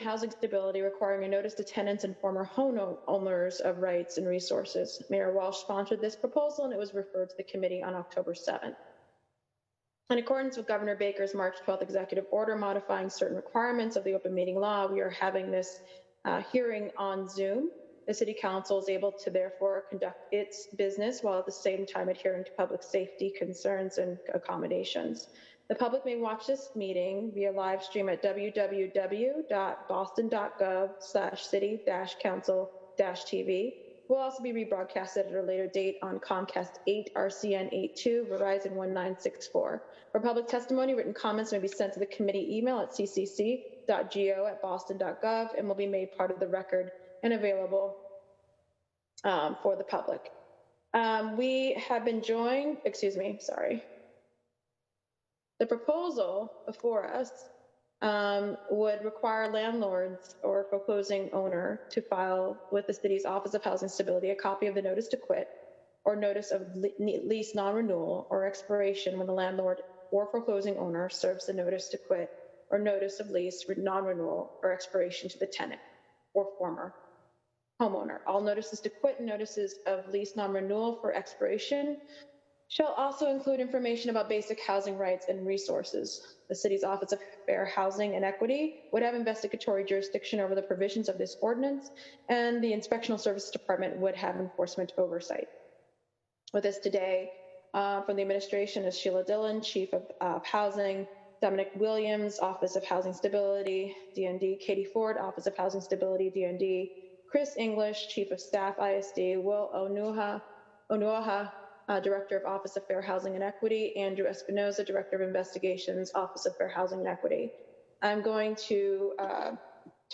housing stability requiring a notice to tenants and former homeowners of rights and resources. Mayor Walsh sponsored this proposal and it was referred to the committee on October 7th. In accordance with Governor Baker's March 12th executive order modifying certain requirements of the open meeting law, we are having this hearing on Zoom. The City Council is able to therefore conduct its business while at the same time adhering to public safety concerns and accommodations. The public may watch this meeting via live stream at www.boston.gov/city-council-tv. Will also be rebroadcasted at a later date on Comcast 8, RCN 82, Verizon 1964. For public testimony, written comments may be sent to the committee email at ccc.go@boston.gov and will be made part of the record and available for the public. We have been joined, The proposal before us would require landlords or foreclosing owner to file with the city's Office of Housing Stability a copy of the notice to quit or notice of lease non-renewal or expiration when the landlord or foreclosing owner serves the notice to quit or notice of lease non-renewal or expiration to the tenant or former homeowner. All notices to quit and notices of lease non-renewal for expiration shall also include information about basic housing rights and resources. The city's Office of Fair Housing and Equity would have investigatory jurisdiction over the provisions of this ordinance, and the Inspectional Services Department would have enforcement oversight. With us today from the administration is Sheila Dillon, Chief of Housing, Dominic Williams, Office of Housing Stability, DND, Katie Ford, Office of Housing Stability, DND, Chris English, Chief of Staff, ISD, Will Onuaha, Director of Office of Fair Housing and Equity, Andrew Espinoza, Director of Investigations, Office of Fair Housing and Equity. I'm going to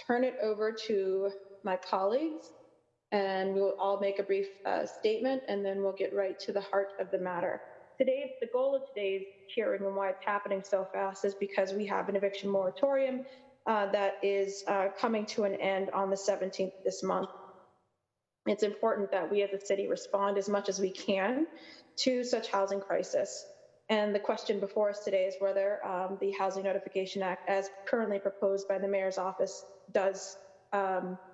turn it over to my colleagues, and we will all make a brief statement, and then we'll get right to the heart of the matter. The goal of today's hearing and why it's happening so fast is because we have an eviction moratorium that is coming to an end on the 17th this month. It's important that we as a city respond as much as we can to such housing crisis. And the question before us today is whether the Housing Notification Act, as currently proposed by the Mayor's office, does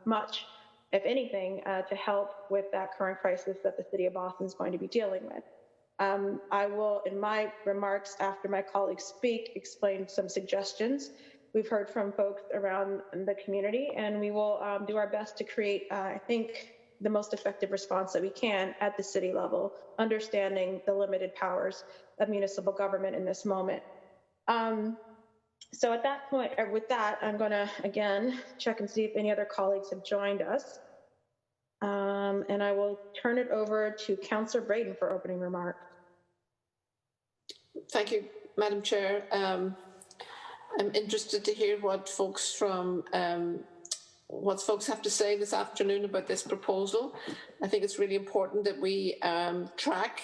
much, if anything, to help with that current crisis that the City of Boston is going to be dealing with. I will, in my remarks after my colleagues speak, explain some suggestions. We've heard from folks around the community, and we will do our best to create, I think, the most effective response that we can at the city level, understanding the limited powers of municipal government in this moment. So at that point, with that, I'm going to, again, check and see if any other colleagues have joined us. And I will turn it over to Councillor Brayden for opening remarks. Thank you, Madam Chair. I'm interested to hear what folks have to say this afternoon about this proposal. I think it's really important that we track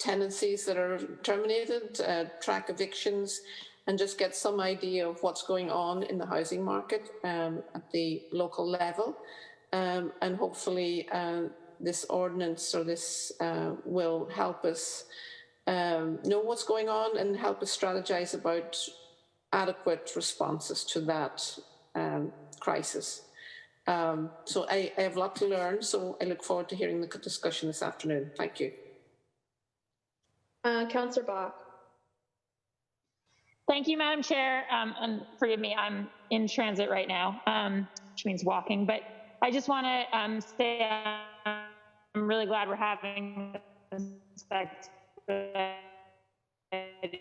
tenancies that are terminated, track evictions, and just get some idea of what's going on in the housing market at the local level. And hopefully this ordinance or this will help us know what's going on and help us strategize about adequate responses to that crisis. So I have a lot to learn, so I look forward to hearing the discussion this afternoon. Thank you. Councillor Bok. Thank you, Madam Chair. And forgive me, I'm in transit right now, which means walking, but I just want to say I'm really glad we're having this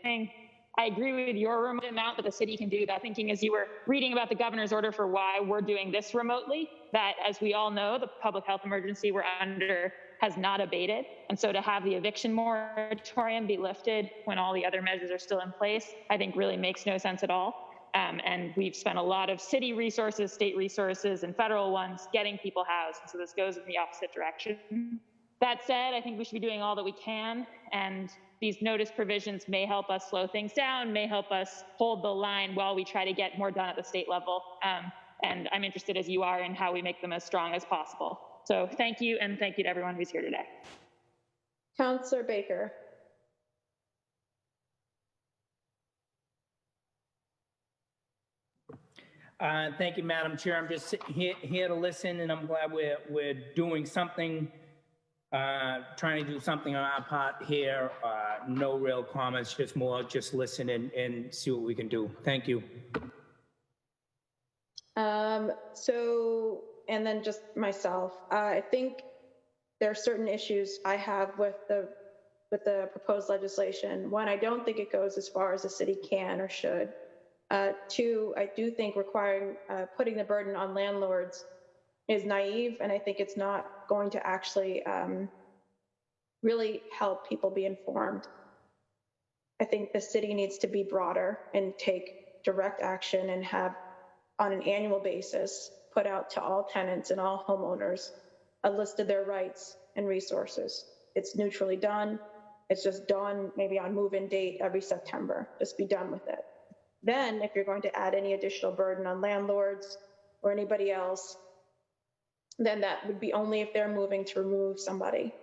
thing. I agree with your remote amount that the city can do that. Thinking as you were reading about the governor's order for why we're doing this remotely, that as we all know, the public health emergency we're under has not abated. And so to have the eviction moratorium be lifted when all the other measures are still in place, I think really makes no sense at all. And we've spent a lot of city resources, state resources, and federal ones getting people housed. And so this goes in the opposite direction. That said, I think we should be doing all that we can, and these notice provisions may help us slow things down, may help us hold the line while we try to get more done at the state level. And I'm interested, as you are, in how we make them as strong as possible. So thank you, and thank you to everyone who's here today. Councillor Baker. Thank you, Madam Chair. I'm just here to listen, and I'm glad we're doing something, trying to do something on our part here. No real comments, just listen and see what we can do. Thank you. And then just myself, I think there are certain issues I have with the proposed legislation. One, I don't think it goes as far as the city can or should. Two, I do think requiring putting the burden on landlords is naive, and I think it's not going to actually really help people be informed. I think the city needs to be broader and take direct action and have, on an annual basis, put out to all tenants and all homeowners a list of their rights and resources. It's neutrally done. It's just done maybe on move-in date every September. Just be done with it. Then, if you're going to add any additional burden on landlords or anybody else, then that would be only if they're moving to remove somebody.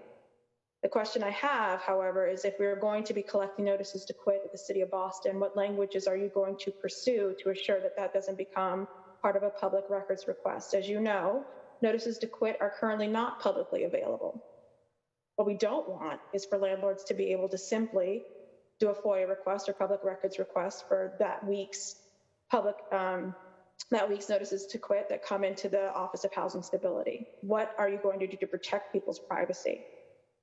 The question I have, however, is if we're going to be collecting notices to quit at the City of Boston, what languages are you going to pursue to assure that that doesn't become part of a public records request? As you know, notices to quit are currently not publicly available. What we don't want is for landlords to be able to simply do a FOIA request or public records request for that week's notices to quit that come into the Office of Housing Stability. What are you going to do to protect people's privacy?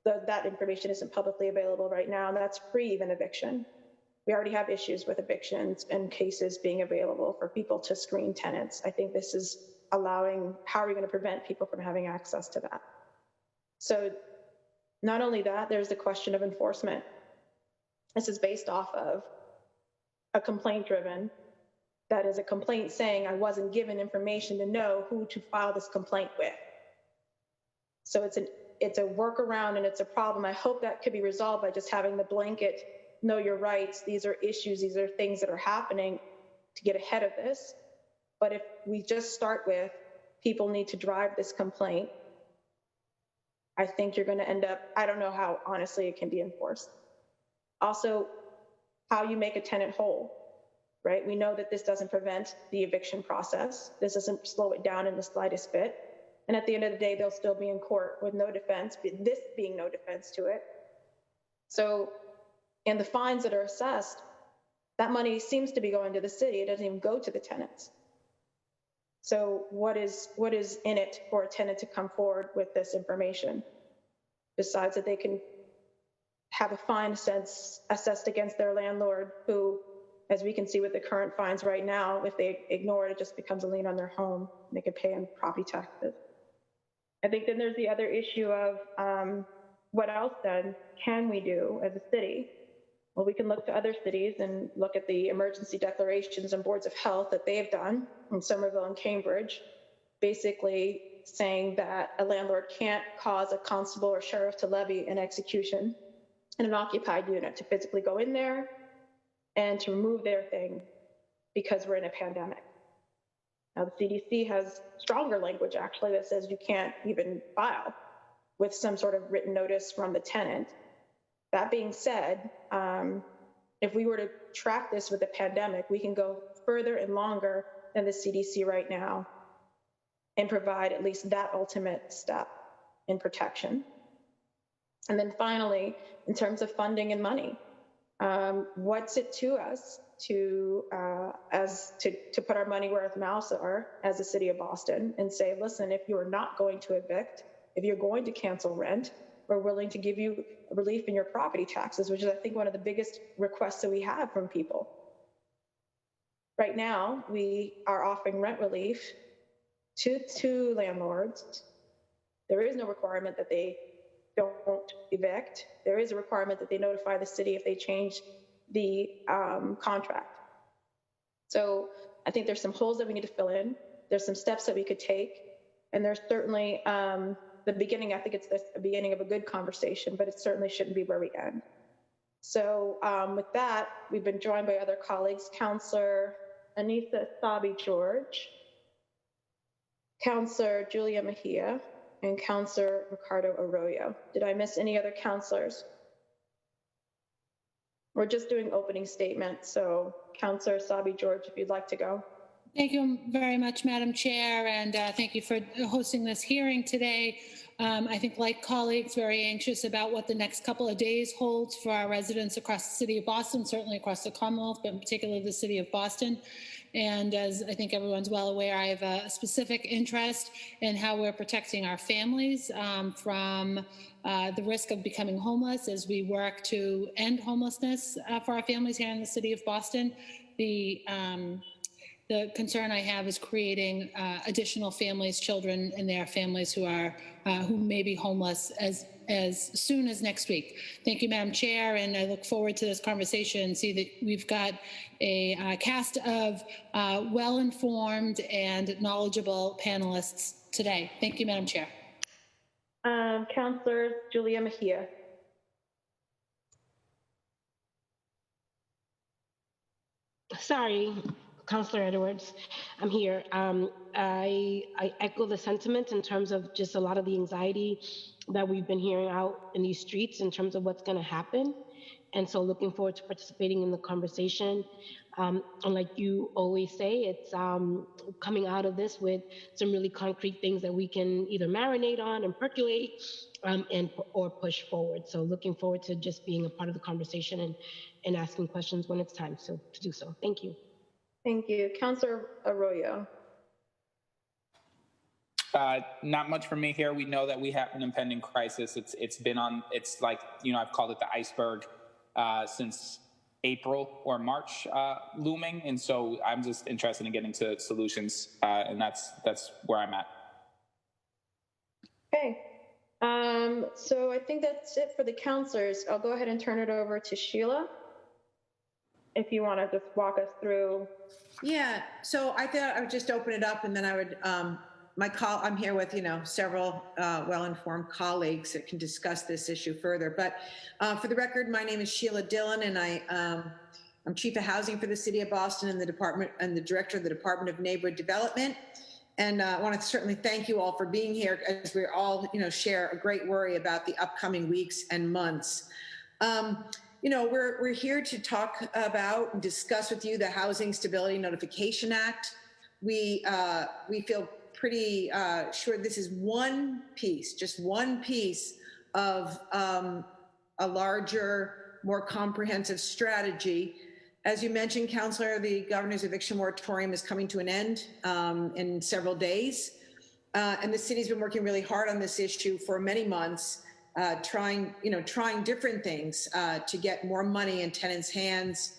That information isn't publicly available right now, and that's pre even eviction. We already have issues with evictions and cases being available for people to screen tenants. I think this is allowing, how are we going to prevent people from having access to that? So not only that, there's the question of enforcement. This is based off of a complaint driven, that is a complaint saying I wasn't given information to know who to file this complaint with. So it's a workaround and it's a problem. I hope that could be resolved by just having the blanket, know your rights. These are issues, these are things that are happening to get ahead of this. But if we just start with people need to drive this complaint, I think you're going to end up, I don't know how honestly it can be enforced. Also, how you make a tenant whole, right? We know that this doesn't prevent the eviction process. This doesn't slow it down in the slightest bit. And at the end of the day, they'll still be in court with no defense, this being no defense to it. So, and the fines that are assessed, that money seems to be going to the city. It doesn't even go to the tenants. So what is in it for a tenant to come forward with this information? Besides that they can have a fine assessed against their landlord who, as we can see with the current fines right now, if they ignore it, it just becomes a lien on their home. They could pay in property taxes. I think then there's the other issue of what else then can we do as a city? Well, we can look to other cities and look at the emergency declarations and boards of health that they've done in Somerville and Cambridge, basically saying that a landlord can't cause a constable or sheriff to levy an execution in an occupied unit, to physically go in there and to remove their thing because we're in a pandemic. Now, the CDC has stronger language, actually, that says you can't even file with some sort of written notice from the tenant. That being said, if we were to track this with the pandemic, we can go further and longer than the CDC right now and provide at least that ultimate step in protection. And then finally, in terms of funding and money, what's it to us to put our money where our mouths are as the City of Boston and say, listen, if you are not going to evict, if you're going to cancel rent, we're willing to give you relief in your property taxes, which is, I think, one of the biggest requests that we have from people. Right now, we are offering rent relief to landlords. There is no requirement that they don't evict. There is a requirement that they notify the city if they change the contract. So I think there's some holes that we need to fill in. There's some steps that we could take. And there's certainly the beginning, I think it's the beginning of a good conversation, but it certainly shouldn't be where we end. So with that, we've been joined by other colleagues, Councillor Anissa Sabi-George, Councillor Julia Mejia, and Councillor Ricardo Arroyo. Did I miss any other councillors? We're just doing opening statements, so Councillor Sabi-George, if you'd like to go. Thank you very much, Madam Chair, and thank you for hosting this hearing today. I think, like colleagues, very anxious about what the next couple of days holds for our residents across the city of Boston, certainly across the Commonwealth, but in particular the city of Boston. And as I think everyone's well aware, I have a specific interest in how we're protecting our families from the risk of becoming homeless as we work to end homelessness for our families here in the city of Boston. The concern I have is creating additional families, children, and their families who may be homeless as soon as next week. Thank you, Madam Chair, and I look forward to this conversation and see that we've got a cast of well-informed and knowledgeable panelists today. Thank you, Madam Chair. Councilor Julia Mejia. Sorry, Councilor Edwards, I'm here. I echo the sentiment in terms of just a lot of the anxiety that we've been hearing out in these streets in terms of what's going to happen. And so looking forward to participating in the conversation. And like you always say, it's coming out of this with some really concrete things that we can either marinate on and percolate or push forward. So looking forward to just being a part of the conversation and asking questions when it's time to do so. Thank you. Thank you. Councilor Arroyo. Not much for me here. We know that we have an impending crisis. It's like, I've called it the iceberg since April or March looming. And so I'm just interested in getting to solutions. And that's where I'm at. Okay. So I think that's it for the councilors. I'll go ahead and turn it over to Sheila, if you want to just walk us through. Yeah, so I thought I would just open it up, and then I would, I'm here with, several well-informed colleagues that can discuss this issue further. But for the record, my name is Sheila Dillon, and I'm Chief of Housing for the City of Boston and the Director of the Department of Neighborhood Development. And I want to certainly thank you all for being here, as we all, share a great worry about the upcoming weeks and months. We're here to talk about and discuss with you the Housing Stability Notification Act. We feel pretty sure this is just one piece of a larger, more comprehensive strategy. As you mentioned, Councilor, the governor's eviction moratorium is coming to an end in several days. And the city's been working really hard on this issue for many months, trying different things to get more money in tenants' hands,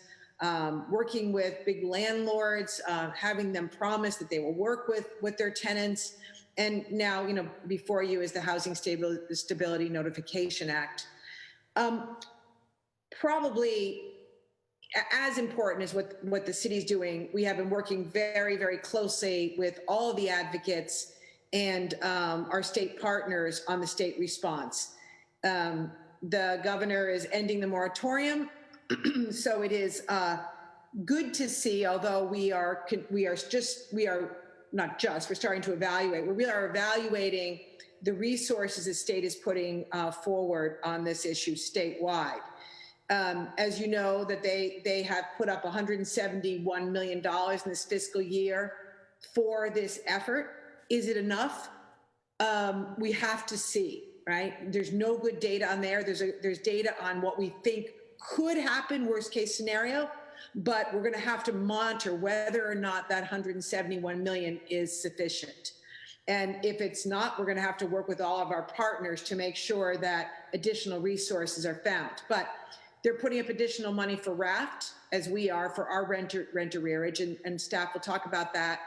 working with big landlords, having them promise that they will work with their tenants. And now, before you is the Housing Stability Notification Act. Probably as important as what the city's doing, we have been working very, very closely with all of the advocates and our state partners on the state response. The governor is ending the moratorium, so it is good to see. Although we're starting to evaluate. We are evaluating the resources the state is putting forward on this issue statewide. As you know, that they have put up $171 million in this fiscal year for this effort. Is it enough? We have to see, right? There's no good data on there. There's data on what we think could happen, worst case scenario, but we're going to have to monitor whether or not that $171 million is sufficient. And if it's not, we're going to have to work with all of our partners to make sure that additional resources are found. But they're putting up additional money for RAFT, as we are for our rent arrearage, and staff will talk about that.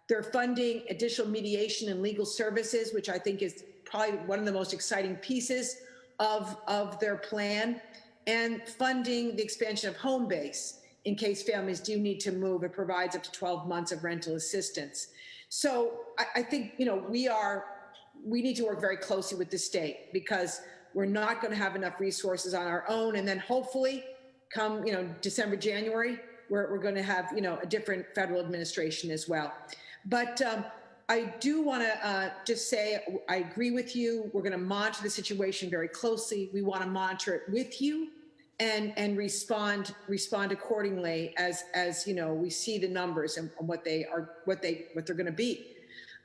They're funding additional mediation and legal services, which I think is probably one of the most exciting pieces of their plan, and funding the expansion of home base in case families do need to move. It provides up to 12 months of rental assistance. So I think, we need to work very closely with the state, because we're not going to have enough resources on our own. And then hopefully come, December, January, we're going to have, a different federal administration as well. But I do want to just say, I agree with you. We're going to monitor the situation very closely. We want to monitor it with you and respond accordingly as you know, we see the numbers and what they're going to be.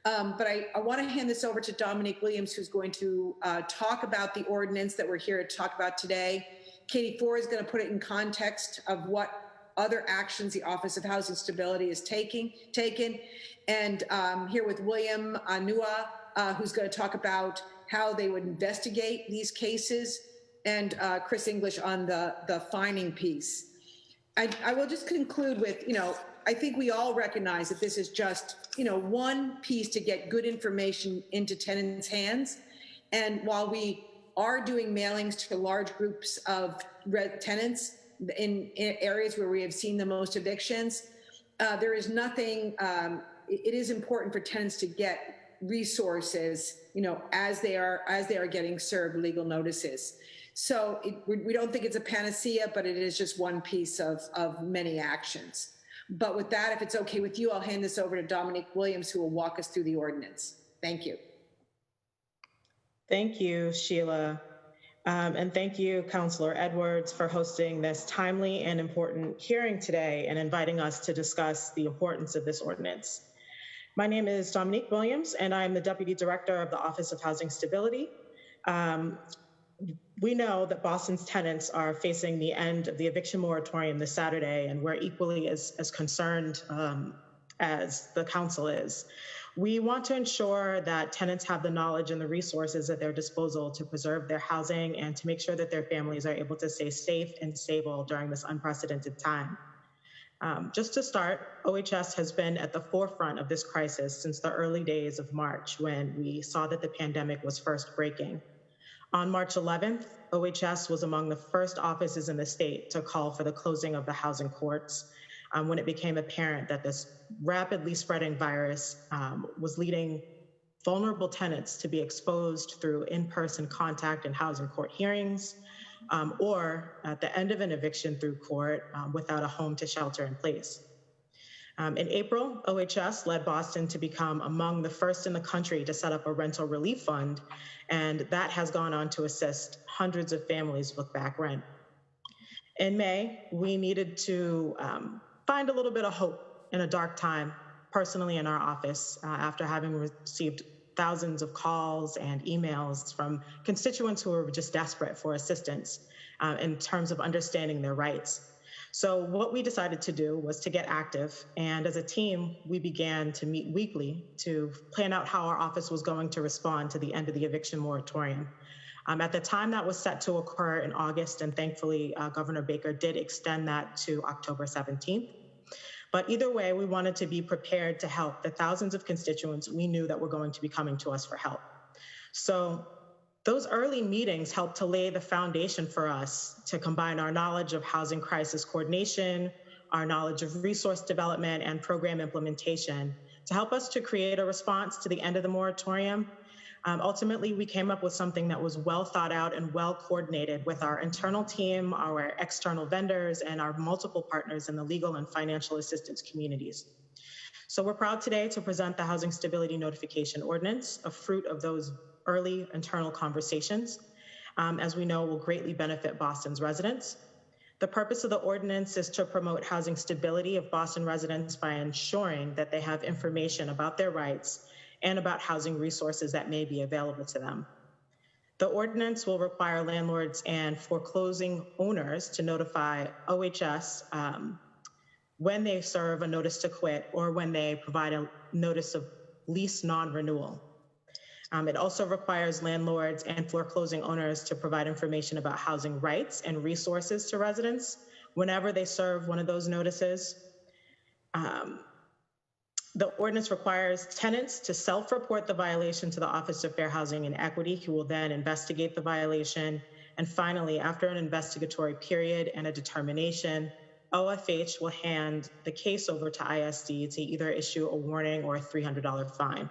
But I want to hand this over to Dominique Williams, who's going to talk about the ordinance that we're here to talk about today. Katie Ford is going to put it in context of what other actions the Office of Housing Stability is taken. And here with William Anua, who's going to talk about how they would investigate these cases, and Chris English on the fining piece. I will just conclude with, you know, I think we all recognize that this is just, you know, one piece to get good information into tenants' hands. And while we are doing mailings to large groups of tenants in areas where we have seen the most evictions, there is nothing, it is important for tenants to get resources, you know, as they are getting served legal notices. So we don't think it's a panacea, but it is just one piece of many actions. But with that, if it's okay with you, I'll hand this over to Dominique Williams, who will walk us through the ordinance. Thank you. Thank you, Sheila. And thank you, Councilor Edwards, for hosting this timely and important hearing today and inviting us to discuss the importance of this ordinance. My name is Dominique Williams, and I'm the Deputy Director of the Office of Housing Stability. We know that Boston's tenants are facing the end of the eviction moratorium this Saturday, and we're equally as concerned as the council is. We want to ensure that tenants have the knowledge and the resources at their disposal to preserve their housing and to make sure that their families are able to stay safe and stable during this unprecedented time. Just to start, OHS has been at the forefront of this crisis since the early days of March, when we saw that the pandemic was first breaking. On March 11th, OHS was among the first offices in the state to call for the closing of the housing courts when it became apparent that this rapidly spreading virus was leading vulnerable tenants to be exposed through in-person contact and housing court hearings, or at the end of an eviction through court without a home to shelter in place. In April, OHS led Boston to become among the first in the country to set up a rental relief fund, and that has gone on to assist hundreds of families with back rent. In May, we needed to find a little bit of hope in a dark time, personally in our office, after having received thousands of calls and emails from constituents who were just desperate for assistance in terms of understanding their rights. So what we decided to do was to get active, and as a team, we began to meet weekly to plan out how our office was going to respond to the end of the eviction moratorium. At the time, that was set to occur in August, and thankfully, Governor Baker did extend that to October 17th. But either way, we wanted to be prepared to help the thousands of constituents we knew that were going to be coming to us for help. So those early meetings helped to lay the foundation for us to combine our knowledge of housing crisis coordination, our knowledge of resource development and program implementation to help us to create a response to the end of the moratorium. Ultimately, we came up with something that was well thought out and well coordinated with our internal team, our external vendors, and our multiple partners in the legal and financial assistance communities. So we're proud today to present the Housing Stability Notification Ordinance, a fruit of those early internal conversations, as we know will greatly benefit Boston's residents. The purpose of the ordinance is to promote housing stability of Boston residents by ensuring that they have information about their rights and about housing resources that may be available to them. The ordinance will require landlords and foreclosing owners to notify OHS when they serve a notice to quit or when they provide a notice of lease non-renewal. It also requires landlords and foreclosing owners to provide information about housing rights and resources to residents whenever they serve one of those notices. The ordinance requires tenants to self-report the violation to the Office of Fair Housing and Equity, who will then investigate the violation. And finally, after an investigatory period and a determination, OFH will hand the case over to ISD to either issue a warning or a $300 fine.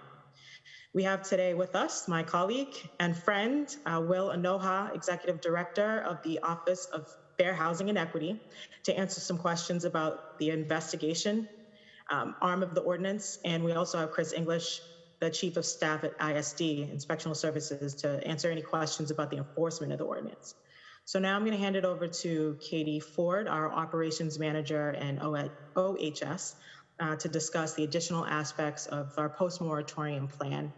We have today with us my colleague and friend, Will Anoha, Executive Director of the Office of Fair Housing and Equity, to answer some questions about the investigation arm of the ordinance. And we also have Chris English, the Chief of Staff at ISD, Inspectional Services, to answer any questions about the enforcement of the ordinance. So now I'm going to hand it over to Katie Ford, our operations manager and OHS, to discuss the additional aspects of our post-moratorium plan.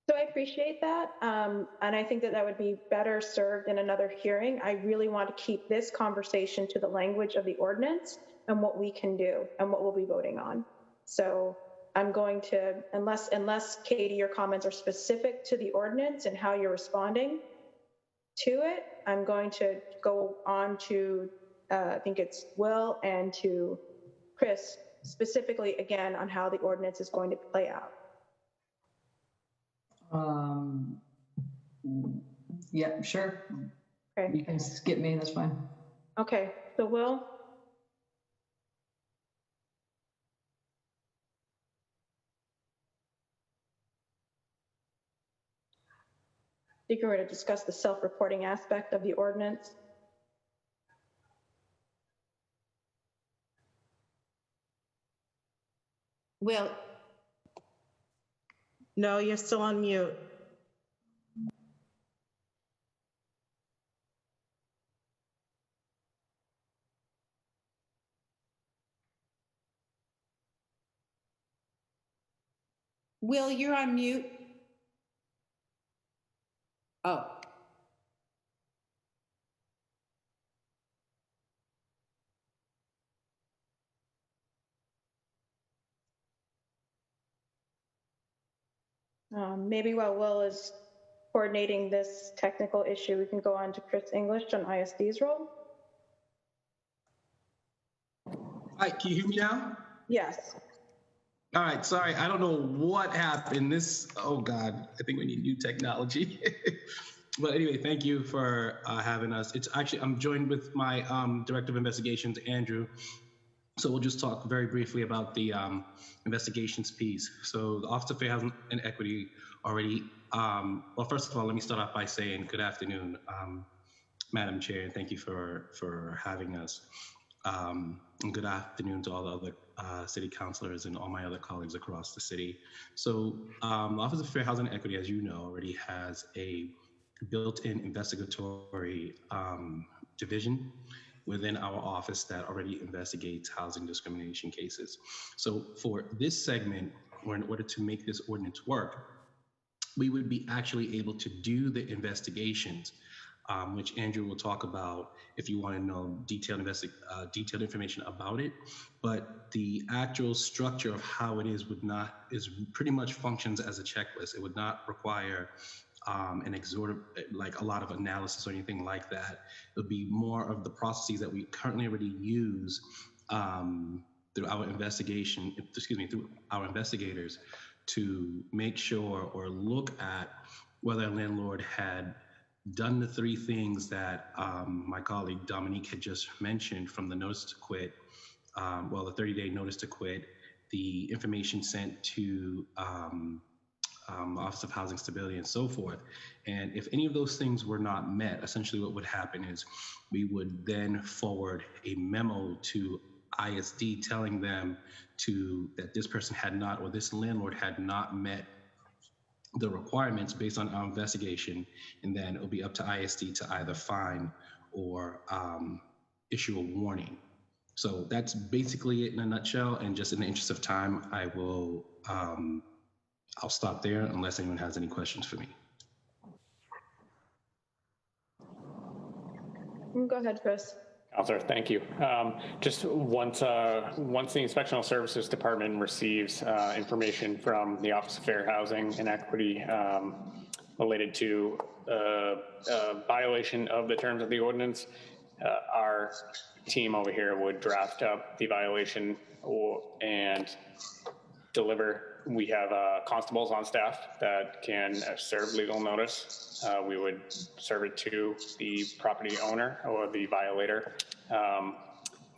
So I appreciate that. And I think that that would be better served in another hearing. I really want to keep this conversation to the language of the ordinance and what we can do and what we'll be voting on. So I'm going to, unless Katie, your comments are specific to the ordinance and how you're responding to it, I'm going to go on to, I think it's Will and to Chris, specifically again on how the ordinance is going to play out. Yeah, sure. Okay. You can skip me, that's fine. Okay, so Will? I think we're going to discuss the self-reporting aspect of the ordinance. Will, No, you're still on mute. Will, you're on mute. Oh. Maybe while Will is coordinating this technical issue, we can go on to Chris English on ISD's role. Hi, can you hear me now? Yes. All right, sorry, I don't know what happened. Oh God, I think we need new technology. But anyway, thank you for having us. It's actually, I'm joined with my Director of Investigations, Andrew. So we'll just talk very briefly about the investigations piece. So the Office of Fair Housing and Equity already, well, first of all, let me start off by saying good afternoon, Madam Chair, and thank you for having us. And good afternoon to all the other city councilors and all my other colleagues across the city. So the Office of Fair Housing and Equity, as you know, already has a built-in investigatory division within our office that already investigates housing discrimination cases. So for this segment, or in order to make this ordinance work, we would be actually able to do the investigations, which Andrew will talk about if you want to know detailed information about it. But the actual structure of how it is pretty much functions as a checklist. It would not require like a lot of analysis or anything like that. It would be more of the processes that we currently already use through our investigators to make sure or look at whether a landlord had done the three things that my colleague Dominique had just mentioned, from the notice to quit, the 30-day notice to quit, the information sent to Office of Housing Stability and so forth. And if any of those things were not met, essentially what would happen is we would then forward a memo to ISD telling them that this person had not, or this landlord had not met the requirements based on our investigation, and then it'll be up to ISD to either fine or issue a warning. So that's basically it in a nutshell, and just in the interest of time, I'll stop there unless anyone has any questions for me. Go ahead, Chris. Counselor, thank you. Just once the Inspectional Services Department receives information from the Office of Fair Housing and Equity related to violation of the terms of the ordinance, our team over here would draft up the violation and deliver. We have constables on staff that can serve legal notice. We would serve it to the property owner or the violator.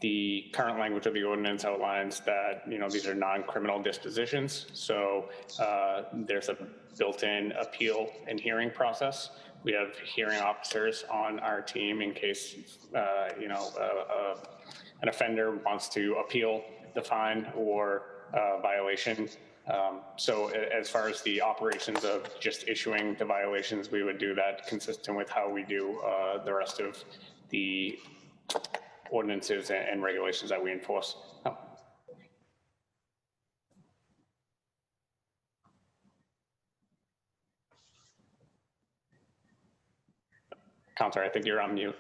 The current language of the ordinance outlines that, these are non-criminal dispositions. So there's a built-in appeal and hearing process. We have hearing officers on our team in case, an offender wants to appeal the fine or violation So as far as the operations of just issuing the violations, we would do that consistent with how we do the rest of the ordinances and regulations that we enforce. Counselor, I think you're on mute.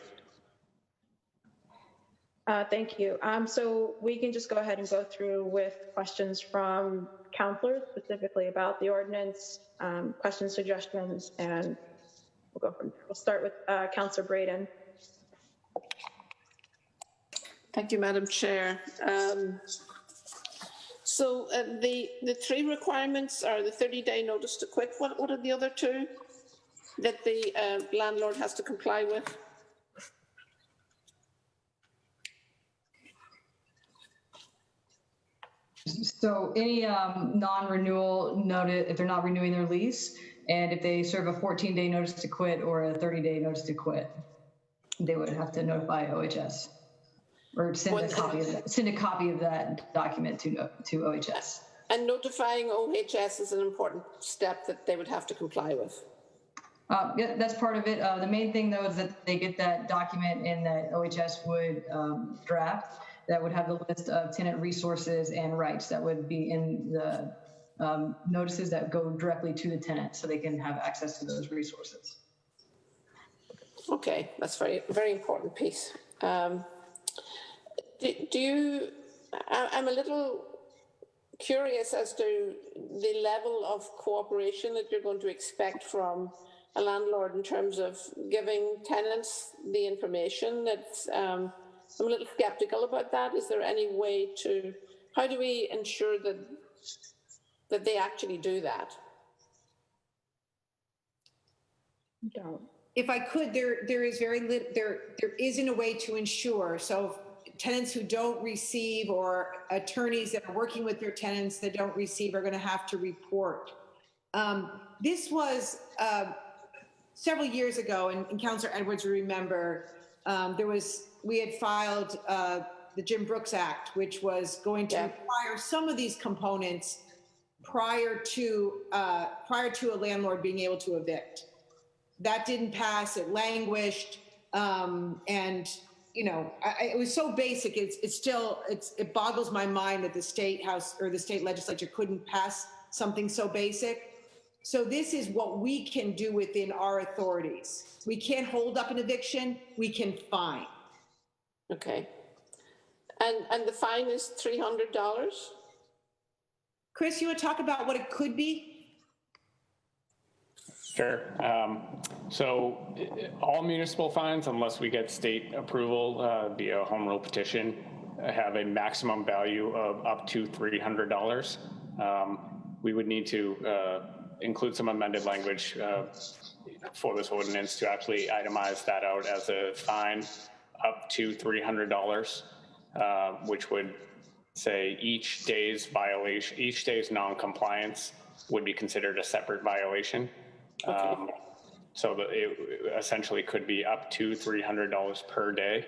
Thank you. So we can just go ahead and go through with questions from counselors specifically about the ordinance, questions, suggestions, and we'll start with Counselor Braden. Thank you, Madam Chair. So the three requirements are the 30-day notice to quit. What are the other two that the landlord has to comply with? So any non-renewal notice, if they're not renewing their lease, and if they serve a 14-day notice to quit or a 30-day notice to quit, they would have to notify OHS or send a copy of that document to OHS. And notifying OHS is an important step that they would have to comply with. Yeah, that's part of it. The main thing, though, is that they get that document and that OHS would draft that would have the list of tenant resources and rights that would be in the notices that go directly to the tenant so they can have access to those resources. Okay, that's very important piece. I'm a little curious as to the level of cooperation that you're going to expect from a landlord in terms of giving tenants the information. That's I'm a little skeptical about that. Is there any way to, how do we ensure that they actually do that? If I could, there is very little, there isn't a way to ensure. So tenants who don't receive, or attorneys that are working with their tenants that don't receive, are going to have to report. This was several years ago, and Councillor Edwards will remember, we had filed the Jim Brooks Act, which was going to require some of these components prior to a landlord being able to evict. That didn't pass. It languished, and you know, it was so basic. It boggles my mind that the state house or the state legislature couldn't pass something so basic. So this is what we can do within our authorities. We can't hold up an eviction. We can fine. Okay. And the fine is $300? Chris, you want to talk about what it could be? Sure. So all municipal fines, unless we get state approval via home rule petition, have a maximum value of up to $300. We would need to include some amended language for this ordinance to actually itemize that out as a fine up to $300, which would say each day's violation, each day's non-compliance would be considered a separate violation. Okay. So that it essentially could be up to $300 per day,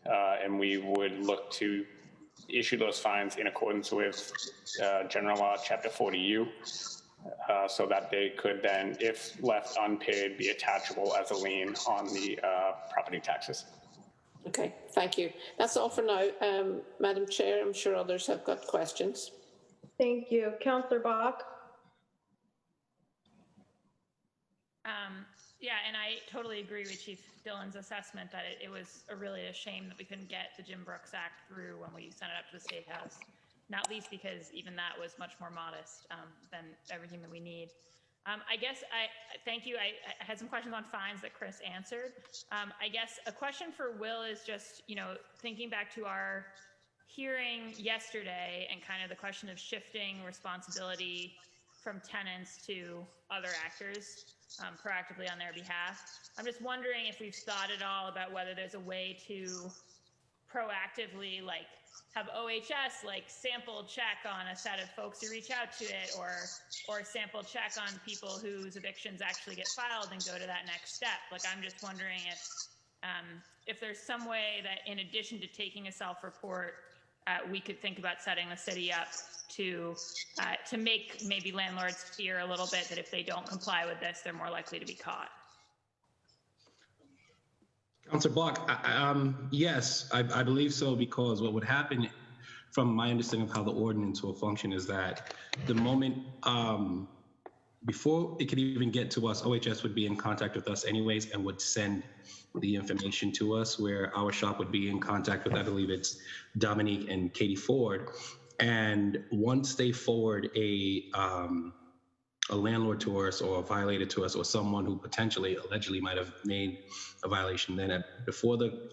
and we would look to issue those fines in accordance with General Law Chapter 40U, so that they could then, if left unpaid, be attachable as a lien on the property taxes. Okay, thank you. That's all for now. Madam Chair, I'm sure others have got questions. Thank you. Councillor Bok. Yeah, and I totally agree with Chief Dillon's assessment that it was really a shame that we couldn't get the Jim Brooks Act through when we sent it up to the State House, not least because even that was much more modest than everything that we need. I guess thank you. I had some questions on fines that Chris answered. I guess a question for Will is just, you know, thinking back to our hearing yesterday and kind of the question of shifting responsibility from tenants to other actors proactively on their behalf. I'm just wondering if we've thought at all about whether there's a way to proactively, like, have OHS like sample check on a set of folks who reach out to it, or sample check on people whose evictions actually get filed and go to that next step. Like, I'm just wondering if there's some way that, in addition to taking a self-report, we could think about setting the city up to make maybe landlords fear a little bit that if they don't comply with this, they're more likely to be caught. Councilor Bok, yes, I believe so, because what would happen, from my understanding of how the ordinance will function, is that the moment, before it could even get to us, OHS would be in contact with us anyways and would send the information to us, where our shop would be in contact with, I believe it's Dominique and Katie Ford. And once they forward a landlord to us, or a violator to us, or someone who potentially, allegedly might have made a violation, then before the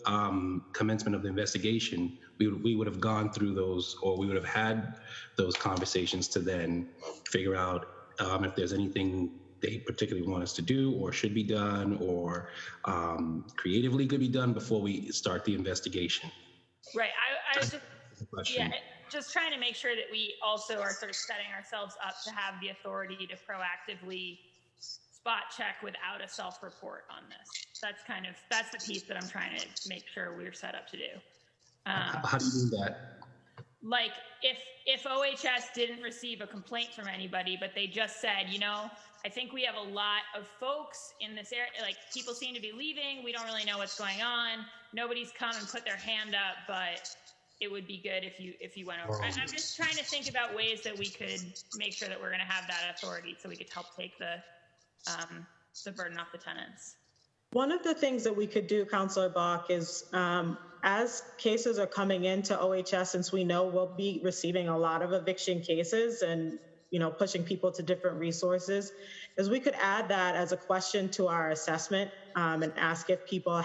commencement of the investigation, we would have gone through those, or we would have had those conversations to then figure out if there's anything they particularly want us to do or should be done, or creatively could be done before we start the investigation. Right. I was just trying to make sure that we also are sort of setting ourselves up to have the authority to proactively spot check without a self-report on this. That's the piece that I'm trying to make sure we're set up to do. How do you do that? Like if OHS didn't receive a complaint from anybody, but they just said, you know, I think we have a lot of folks in this area, like people seem to be leaving. We don't really know what's going on. Nobody's come and put their hand up, but it would be good if you went over. I'm just trying to think about ways that we could make sure that we're going to have that authority, so we could help take the burden off the tenants. One of the things that we could do, Councilor Bok, is as cases are coming into OHS, since we know we'll be receiving a lot of eviction cases and pushing people to different resources, is we could add that as a question to our assessment and ask if people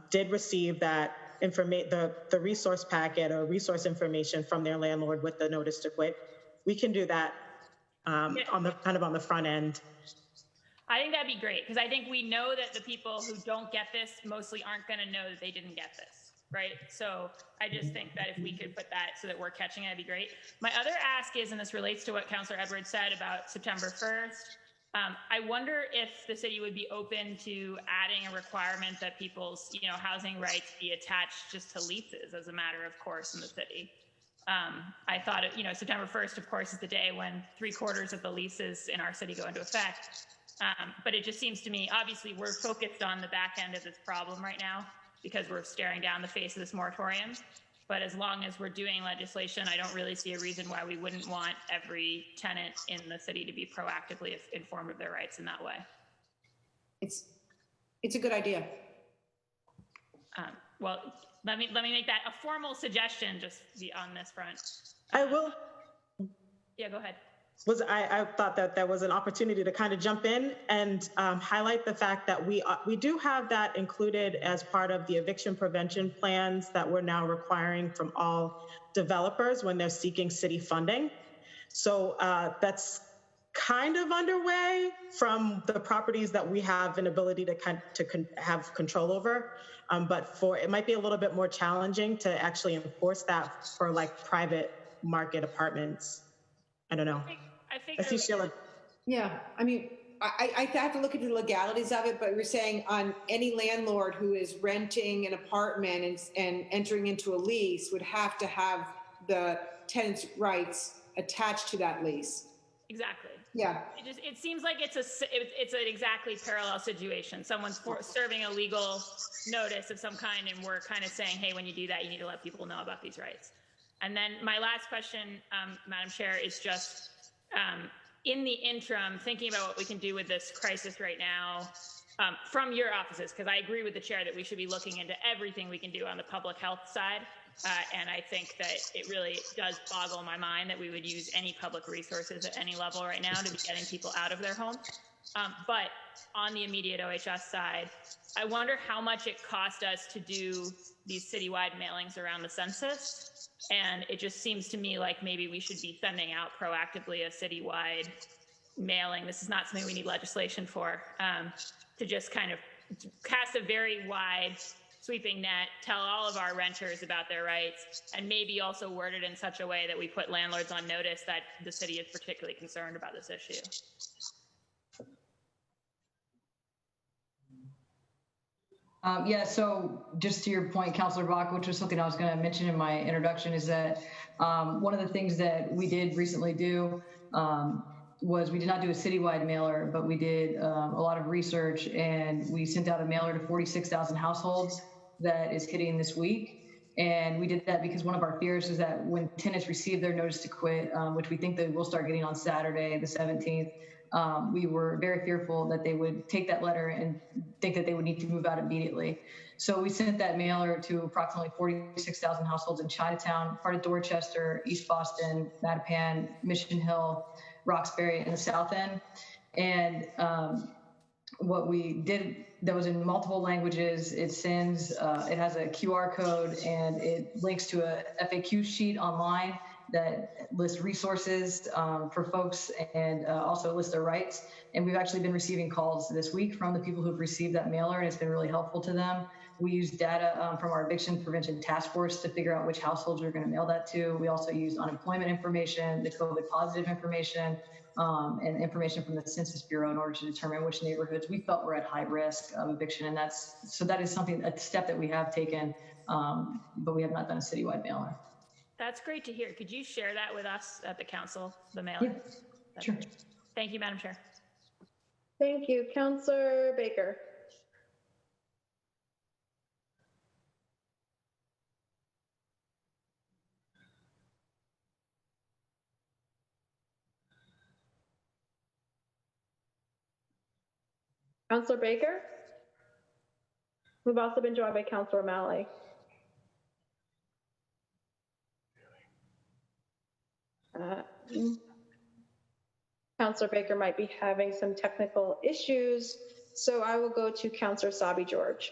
did receive that the resource packet or resource information from their landlord with the notice to quit. We can do that on the front end. I think that'd be great, because I think we know that the people who don't get this mostly aren't going to know that they didn't get this, right? So I just think that if we could put that so that we're catching it, that'd be great. My other ask is, and this relates to what Councilor Edwards said about September 1st, I wonder if the city would be open to adding a requirement that people's, housing rights be attached just to leases as a matter of course in the city. I thought, September 1st, of course, is the day when 3/4 of the leases in our city go into effect. But it just seems to me, obviously, we're focused on the back end of this problem right now because we're staring down the face of this moratorium. But as long as we're doing legislation, I don't really see a reason why we wouldn't want every tenant in the city to be proactively informed of their rights in that way. It's a good idea. Well, let me make that a formal suggestion just on this front. I will. Yeah, go ahead. I thought that there was an opportunity to kind of jump in and highlight the fact that we do have that included as part of the eviction prevention plans that we're now requiring from all developers when they're seeking city funding. So that's kind of underway from the properties that we have an ability to have control over. But it might be a little bit more challenging to actually enforce that for like private market apartments. I don't know. I see Sheila. Yeah, I mean, I have to look at the legalities of it, but we're saying on any landlord who is renting an apartment and entering into a lease would have to have the tenant's rights attached to that lease. Exactly. Yeah. It seems like it's an exactly parallel situation. Someone's serving a legal notice of some kind, and we're kind of saying, hey, when you do that, you need to let people know about these rights. And then my last question, Madam Chair, is just in the interim, thinking about what we can do with this crisis right now from your offices, because I agree with the chair that we should be looking into everything we can do on the public health side. And I think that it really does boggle my mind that we would use any public resources at any level right now to be getting people out of their homes. But on the immediate OHS side, I wonder how much it cost us to do these citywide mailings around the census. And it just seems to me like maybe we should be sending out proactively a citywide mailing. This is not something we need legislation for, to just kind of cast a very wide sweeping net, tell all of our renters about their rights, and maybe also word it in such a way that we put landlords on notice that the city is particularly concerned about this issue. Yeah, so just to your point, Councilor Bok, which was something I was going to mention in my introduction, is that one of the things that we did recently do was we did not do a citywide mailer, but we did a lot of research, and we sent out a mailer to 46,000 households that is hitting this week. And we did that because one of our fears is that when tenants receive their notice to quit, which we think they will start getting on Saturday, the 17th, we were very fearful that they would take that letter and think that they would need to move out immediately. So we sent that mailer to approximately 46,000 households in Chinatown, part of Dorchester, East Boston, Mattapan, Mission Hill, Roxbury, and the South End. And what we did that was in multiple languages, it sends, it has a QR code and it links to a FAQ sheet online that lists resources for folks and also lists their rights. And we've actually been receiving calls this week from the people who've received that mailer, and it's been really helpful to them. We use data from our eviction prevention task force to figure out which households we're going to mail that to. We also use unemployment information, the COVID positive information, and information from the Census Bureau in order to determine which neighborhoods we felt were at high risk of eviction. And that is something, a step that we have taken, but we have not done a citywide mailer. That's great to hear. Could you share that with us at the council, the mailer? Yeah, sure. Thank you, Madam Chair. Thank you. Councilor Baker. Councilor Baker? We've also been joined by Councilor O'Malley. Councilor Baker might be having some technical issues, so I will go to Councilor Sabi George.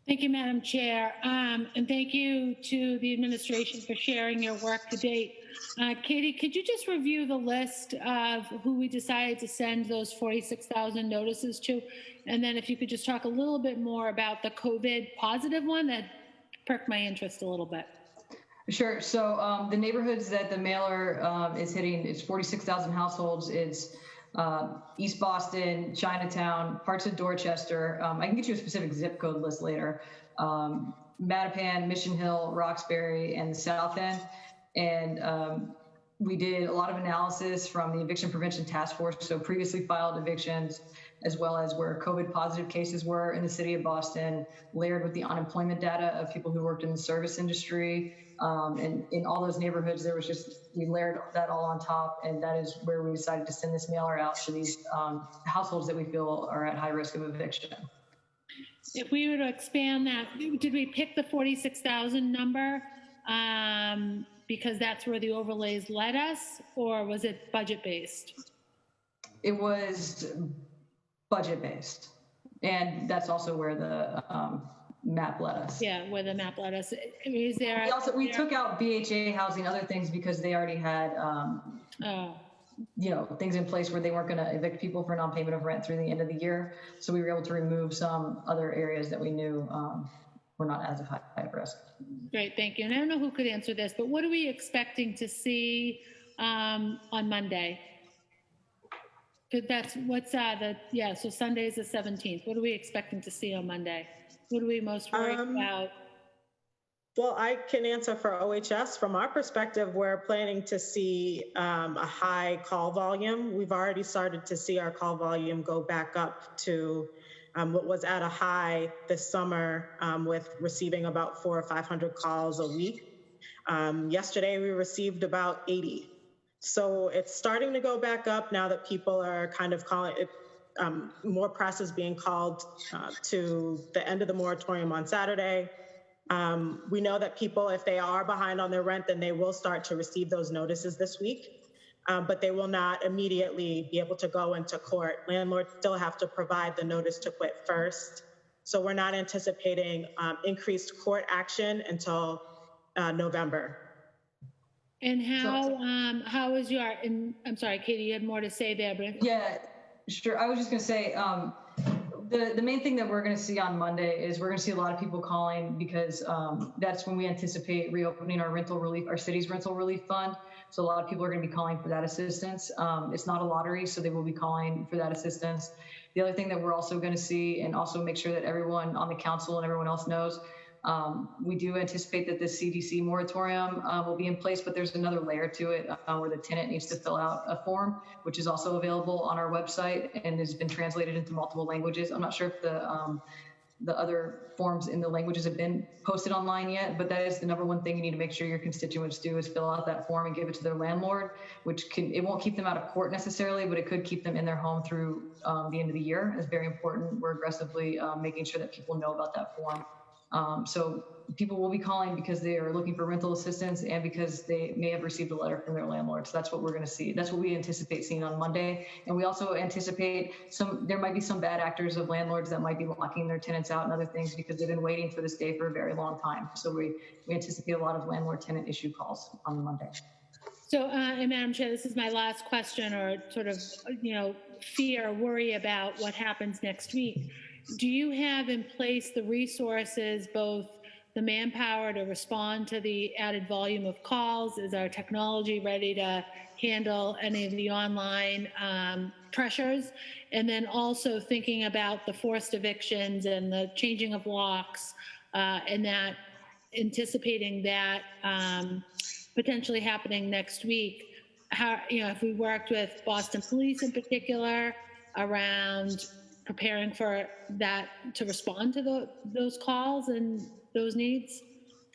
Thank you, Madam Chair. And thank you to the administration for sharing your work to date. Katie, could you just review the list of who we decided to send those 46,000 notices to? And then if you could just talk a little bit more about the COVID positive one, that perked my interest a little bit. Sure. So the neighborhoods that the mailer is hitting, it's 46,000 households. It's East Boston, Chinatown, parts of Dorchester. I can get you a specific zip code list later. Mattapan, Mission Hill, Roxbury, and the South End. And we did a lot of analysis from the Eviction Prevention Task Force, so previously filed evictions, as well as where COVID positive cases were in the city of Boston, layered with the unemployment data of people who worked in the service industry. And in all those neighborhoods, there was just, we layered that all on top, and that is where we decided to send this mailer out to these households that we feel are at high risk of eviction. If we were to expand that, did we pick the 46,000 number because that's where the overlays led us, or was it budget-based? It was budget-based, and that's also where the map led us. Yeah, where the map led us. Is there? We took out BHA housing, other things, because they already had, you know, things in place where they weren't going to evict people for non-payment of rent through the end of the year. So we were able to remove some other areas that we knew were not as high risk. Great, thank you. And I don't know who could answer this, but what are we expecting to see on Monday? That's what's so Sunday is the 17th. What are we expecting to see on Monday? What are we most worried about? Well, I can answer for OHS. From our perspective, we're planning to see a high call volume. We've already started to see our call volume go back up to what was at a high this summer with receiving about 400 or 500 calls a week. Yesterday, we received about 80. So it's starting to go back up now that people are kind of calling it. More press is being called to the end of the moratorium on Saturday. We know that people, if they are behind on their rent, then they will start to receive those notices this week, but they will not immediately be able to go into court. Landlords still have to provide the notice to quit first. So we're not anticipating increased court action until November. And how is your, and I'm sorry, Katie, you had more to say there, but. Yeah, sure. I was just going to say, the main thing that we're going to see on Monday is we're going to see a lot of people calling because that's when we anticipate reopening our rental relief, our city's rental relief fund. So a lot of people are going to be calling for that assistance. It's not a lottery, so they will be calling for that assistance. The other thing that we're also going to see, and also make sure that everyone on the council and everyone else knows, we do anticipate that this CDC moratorium will be in place, but there's another layer to it where the tenant needs to fill out a form, which is also available on our website and has been translated into multiple languages. I'm not sure if the other forms in the languages have been posted online yet, but that is the number one thing you need to make sure your constituents do is fill out that form and give it to their landlord, it won't keep them out of court necessarily, but it could keep them in their home through the end of the year. It's very important. We're aggressively making sure that people know about that form. So people will be calling because they are looking for rental assistance and because they may have received a letter from their landlord. So that's what we're going to see. That's what we anticipate seeing on Monday. And we also anticipate there might be some bad actors of landlords that might be locking their tenants out and other things because they've been waiting for this day for a very long time. So we anticipate a lot of landlord-tenant issue calls on Monday. So, and Madam Chair, this is my last question, or sort of, fear or worry about what happens next week. Do you have in place the resources, both the manpower to respond to the added volume of calls? Is our technology ready to handle any of the online pressures? And then also thinking about the forced evictions and the changing of locks and that, anticipating that potentially happening next week. How, if we worked with Boston Police in particular around preparing for that to respond to those calls and those needs?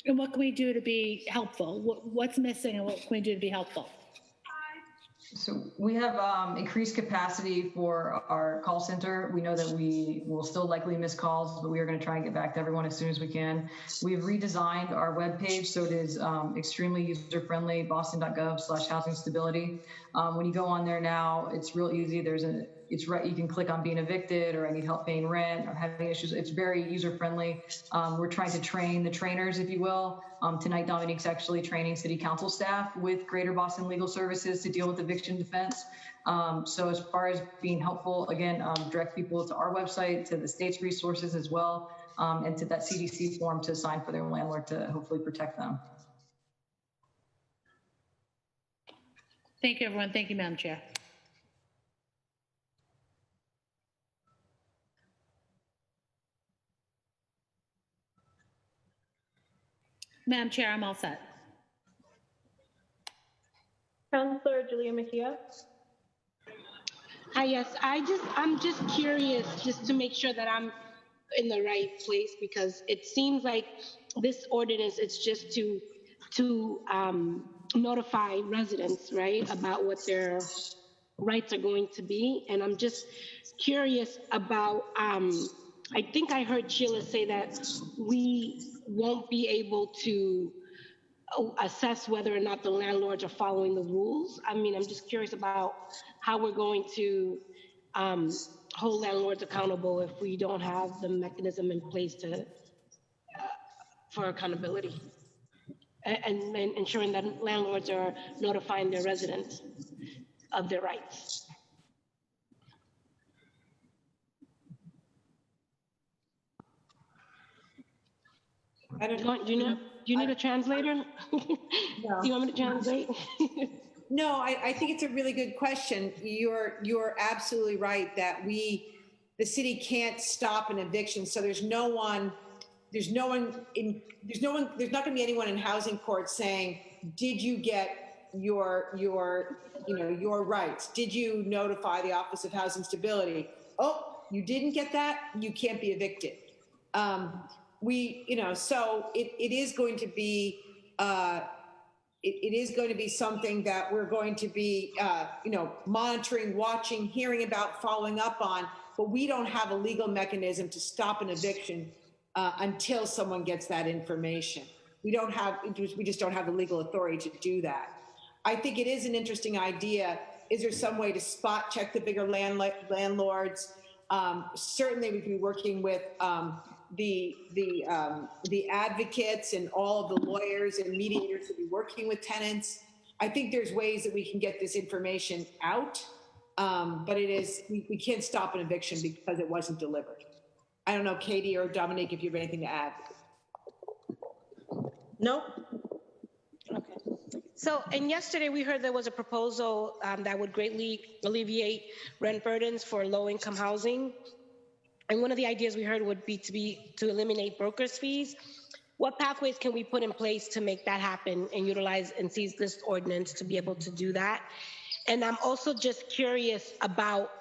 And what can we do to be helpful? What's missing and what can we do to be helpful? So we have increased capacity for our call center. We know that we will still likely miss calls, but we are going to try and get back to everyone as soon as we can. We've redesigned our webpage so it is extremely user-friendly, boston.gov/housing stability. When you go on there now, it's real easy. You can click on being evicted or I need help paying rent or having issues. It's very user-friendly. We're trying to train the trainers, if you will. Tonight, Dominique's actually training city council staff with Greater Boston Legal Services to deal with eviction defense. So as far as being helpful, again, direct people to our website, to the state's resources as well, and to that CDC form to sign for their landlord to hopefully protect them. Thank you, everyone. Thank you, Madam Chair. Madam Chair, I'm all set. Councillor Julia Mejia. Hi, yes, I'm just curious just to make sure that I'm in the right place because it seems like this ordinance, it's just to notify residents, right, about what their rights are going to be. And I'm just curious about, I think I heard Sheila say that we won't be able to assess whether or not the landlords are following the rules. I mean, I'm just curious about how we're going to hold landlords accountable if we don't have the mechanism in place for accountability and ensuring that landlords are notifying their residents of their rights. I don't know. Do you need a translator? No. Do you want me to translate? No, I think it's a really good question. You're absolutely right that the city can't stop an eviction. So there's not going to be anyone in housing court saying, did you get your rights? Did you notify the Office of Housing Stability? Oh, you didn't get that? You can't be evicted. So it is going to be, it is going to be something that we're going to be, monitoring, watching, hearing about, following up on, but we don't have a legal mechanism to stop an eviction until someone gets that information. We just don't have the legal authority to do that. I think it is an interesting idea. Is there some way to spot check the bigger landlords? Certainly we could be working with the advocates and all of the lawyers and mediators to be working with tenants. I think there's ways that we can get this information out But it is, we can't stop an eviction because it wasn't delivered. I don't know, Katie or Dominique, if you have anything to add. Nope. So, and yesterday we heard there was a proposal that would greatly alleviate rent burdens for low-income housing. And one of the ideas we heard would be to eliminate brokers' fees. What pathways can we put in place to make that happen and utilize and seize this ordinance to be able to do that? And I'm also just curious about,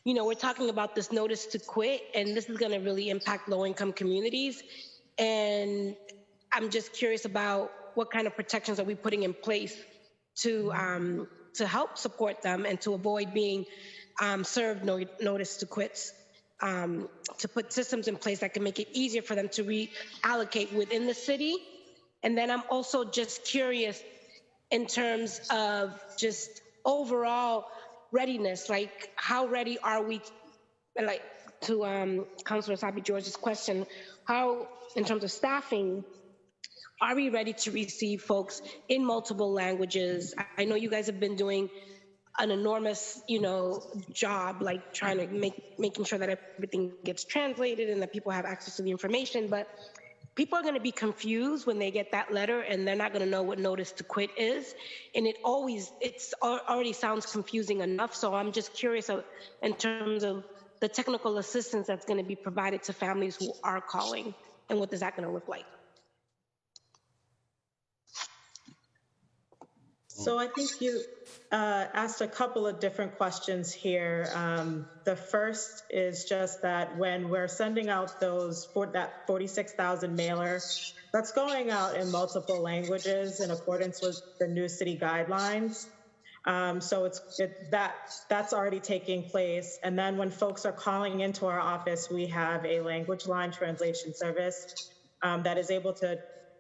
you know, we're talking about this notice to quit, and this is going to really impact low-income communities. And I'm just curious about what kind of protections are we putting in place to help support them and to avoid being served notice to quits, to put systems in place that can make it easier for them to reallocate within the city. And then I'm also just curious in terms of just overall readiness, like how ready are we, like to Councilor Sabi George's question, how in terms of staffing, are we ready to receive folks in multiple languages? I know you guys have been doing an enormous, you know, job, like trying to making sure that everything gets translated and that people have access to the information, but people are going to be confused when they get that letter and they're not going to know what notice to quit is. And it's already sounds confusing enough. So I'm just curious in terms of the technical assistance that's going to be provided to families who are calling, and what is that going to look like? So I think you asked a couple of different questions here. The first is just that when we're sending out that 46,000 mailer, that's going out in multiple languages in accordance with the new city guidelines. So that's already taking place. And then when folks are calling into our office, we have a language line translation service that is able to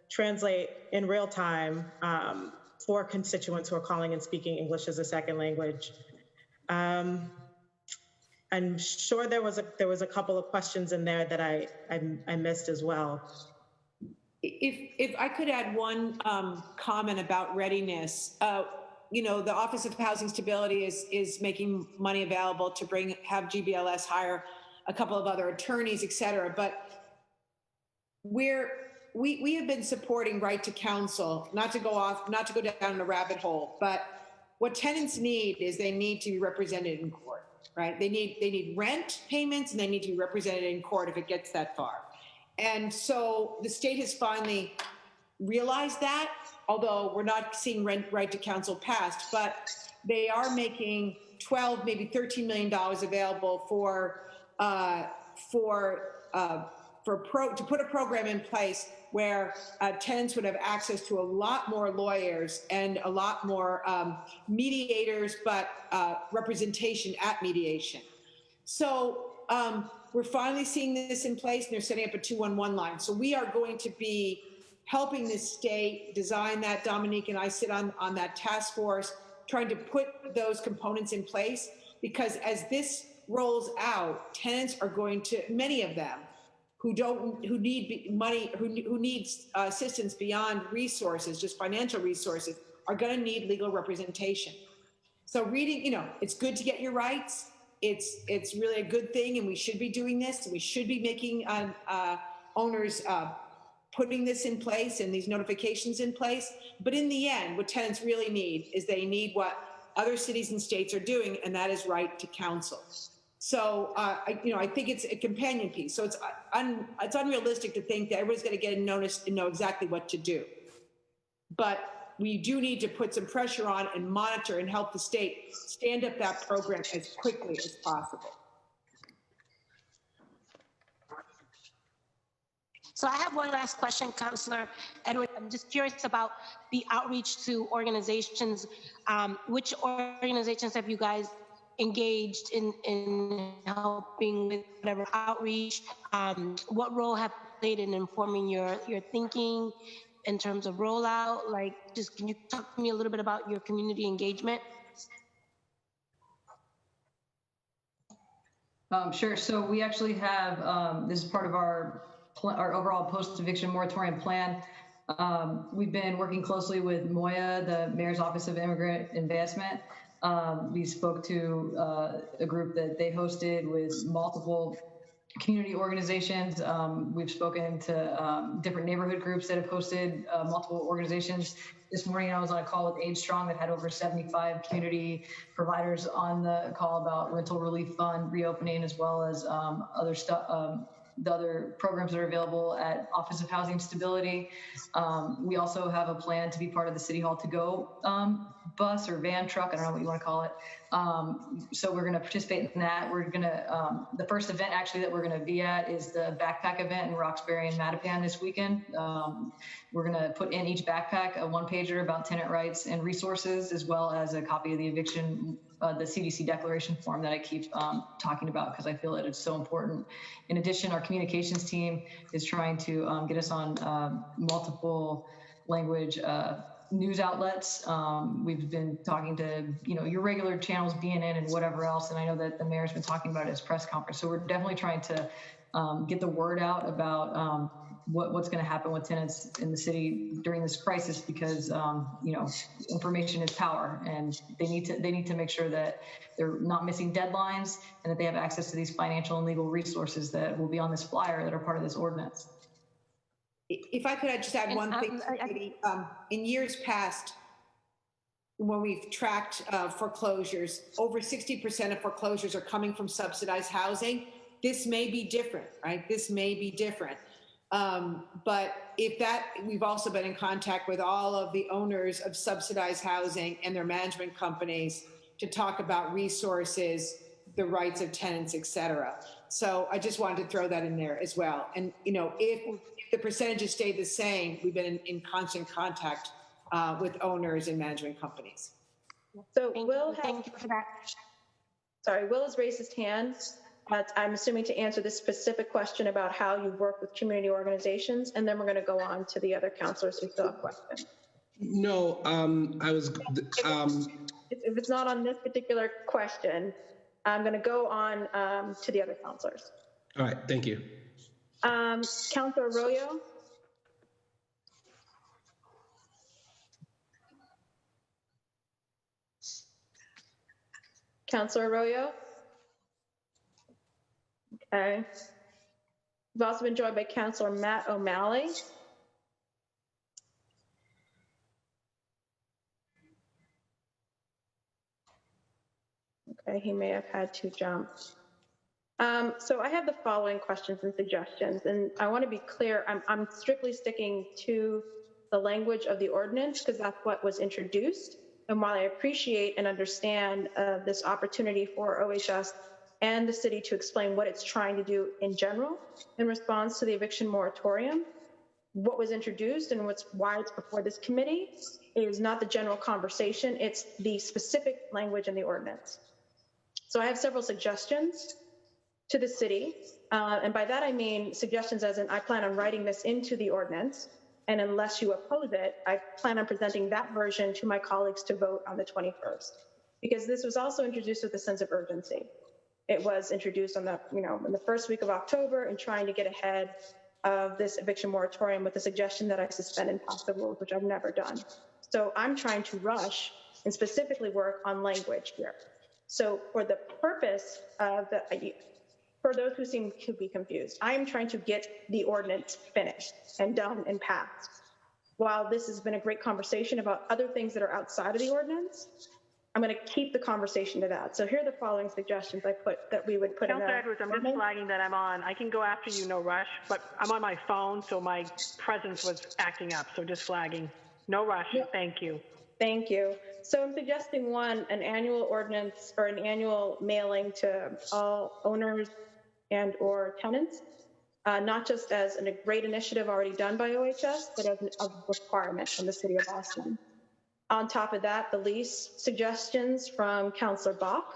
translate in real time for constituents who are calling and speaking English as a second language. I'm sure there was a couple of questions in there that I missed as well. If I could add one comment about readiness, you know, the Office of Housing Stability is making money available to have GBLS hire a couple of other attorneys, et cetera. But we have been supporting right to counsel, not to go down a rabbit hole, but what tenants need is they need to be represented in court, right? They need rent payments and they need to be represented in court if it gets that far. And so the state has finally realized that, although we're not seeing right to counsel passed, but they are making $12, maybe $13 million available to put a program in place where tenants would have access to a lot more lawyers and a lot more mediators, but representation at mediation. So we're finally seeing this in place, and they're setting up a 211 line. So we are going to be helping the state design that. Dominique and I sit on that task force, trying to put those components in place, because as this rolls out, tenants are going to, many of them, who need money, who needs assistance beyond resources, just financial resources, are going to need legal representation. So reading, you know, it's good to get your rights. It's really a good thing, and we should be doing this. We should be making owners putting this in place and these notifications in place. But in the end, what tenants really need is they need what other cities and states are doing, and that is right to counsel. So, I think it's a companion piece. So it's unrealistic to think that everybody's going to get a notice and know exactly what to do. But we do need to put some pressure on and monitor and help the state stand up that program as quickly as possible. So I have one last question, Councilor Edwards. I'm just curious about the outreach to organizations. Which organizations have you guys engaged in helping with whatever outreach? What role have you played in informing your thinking in terms of rollout? Like, just can you talk to me a little bit about your community engagement? Sure. So we actually have, this is part of our overall post-eviction moratorium plan. We've been working closely with Mejia, the Mayor's Office of Immigrant Advancement, We spoke to a group that they hosted with multiple community organizations. We've spoken to different neighborhood groups that have hosted multiple organizations. This morning I was on a call with Age Strong that had over 75 community providers on the call about rental relief fund reopening, as well as other stuff, the other programs that are available at Office of Housing Stability. We also have a plan to be part of the City Hall to Go bus or van truck, I don't know what you want to call it. So we're going to participate in that. We're going to, the first event actually that we're going to be at is the backpack event in Roxbury and Mattapan this weekend. We're going to put in each backpack a one-pager about tenant rights and resources, as well as a copy of the eviction, the CDC declaration form that I keep talking about, because I feel that it's so important. In addition, our communications team is trying to get us on multiple language news outlets. We've been talking to, your regular channels, BNN and whatever else. And I know that the mayor's been talking about it at his press conference. So we're definitely trying to get the word out about what's going to happen with tenants in the city during this crisis, because information is power, and they need to make sure that they're not missing deadlines and that they have access to these financial and legal resources that will be on this flyer that are part of this ordinance. If I could, I'd just add one thing. In years past, when we've tracked foreclosures, over 60% of foreclosures are coming from subsidized housing. This may be different, right? This may be different. But we've also been in contact with all of the owners of subsidized housing and their management companies to talk about resources, the rights of tenants, et cetera. So I just wanted to throw that in there as well. And, if the percentages stay the same, we've been in constant contact with owners and management companies. So Will has raised his hand. I'm assuming to answer this specific question about how you work with community organizations, and then we're going to go on to the other counselors who still have questions. No, I was. If it's not on this particular question, I'm going to go on to the other counselors. All right, thank you. Counselor Arroyo. Counselor Arroyo. Okay. We've also been joined by Counselor Matt O'Malley. Okay, he may have had to jump. So I have the following questions and suggestions, and I want to be clear, I'm strictly sticking to the language of the ordinance because that's what was introduced. And while I appreciate and understand this opportunity for OHS and the city to explain what it's trying to do in general in response to the eviction moratorium, what was introduced and why it's before this committee is not the general conversation, it's the specific language in the ordinance. So I have several suggestions to the city, and by that I mean suggestions as in I plan on writing this into the ordinance, and unless you oppose it, I plan on presenting that version to my colleagues to vote on the 21st, because this was also introduced with a sense of urgency. It was introduced on the, in the first week of October and trying to get ahead of this eviction moratorium with the suggestion that I suspend and pass the rules, which I've never done. So I'm trying to rush and specifically work on language here. So for the purpose of for those who seem to be confused, I am trying to get the ordinance finished and done and passed. While this has been a great conversation about other things that are outside of the ordinance, I'm going to keep the conversation to that. So here are the following suggestions we would put in. Counselor Edwards, I'm just flagging that I'm on. I can go after you, no rush, but I'm on my phone, so my presence was acting up. So just flagging. No rush. Yeah. Thank you. Thank you. So I'm suggesting one, an annual ordinance or an annual mailing to all owners and or tenants, not just as a great initiative already done by OHS, but as a requirement from the city of Boston. On top of that, the lease suggestions from Councilor Bok,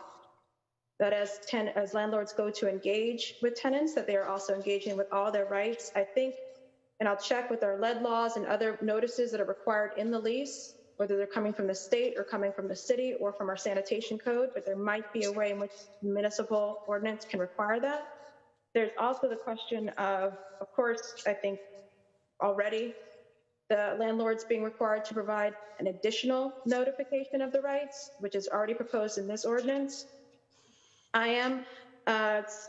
that as landlords go to engage with tenants, that they are also engaging with all their rights. I think, and I'll check with our lead laws and other notices that are required in the lease, whether they're coming from the state or coming from the city or from our sanitation code, but there might be a way in which municipal ordinance can require that. There's also the question of course, I think already the landlords being required to provide an additional notification of the rights, which is already proposed in this ordinance. I am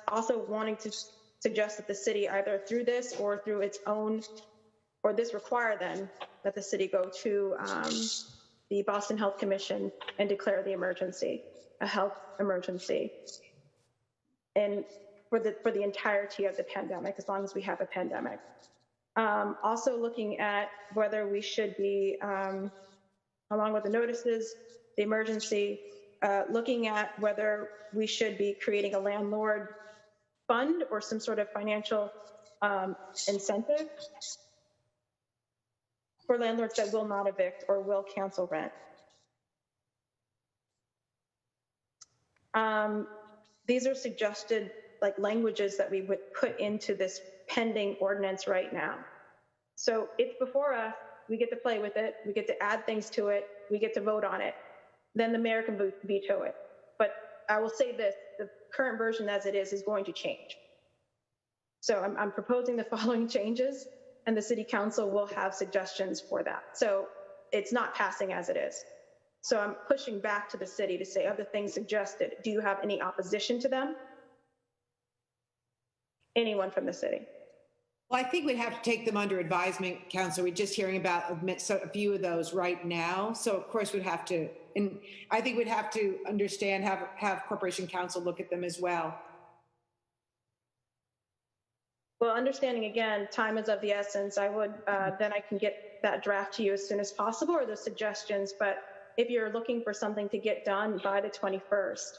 also wanting to suggest that the city, either through this or through its own, or this require then that the city go to the Boston Health Commission and declare the emergency, a health emergency, and for the entirety of the pandemic, as long as we have a pandemic. Also looking at whether we should be, along with the notices, the emergency, looking at whether we should be creating a landlord fund or some sort of financial incentive for landlords that will not evict or will cancel rent. These are suggested languages that we would put into this pending ordinance right now. So it's before us, we get to play with it, we get to add things to it, we get to vote on it, then the mayor can veto it. But I will say this, the current version as it is going to change. So I'm proposing the following changes, and the city council will have suggestions for that. So it's not passing as it is. So I'm pushing back to the city to say, of the things suggested, do you have any opposition to them? Anyone from the city? Well, I think we'd have to take them under advisement, Council. We're just hearing about a few of those right now. So of course we'd have to, and I think we'd have to understand, have Corporation Council look at them as well. Well, understanding again, time is of the essence. I would, then I can get that draft to you as soon as possible, or the suggestions. But if you're looking for something to get done by the 21st,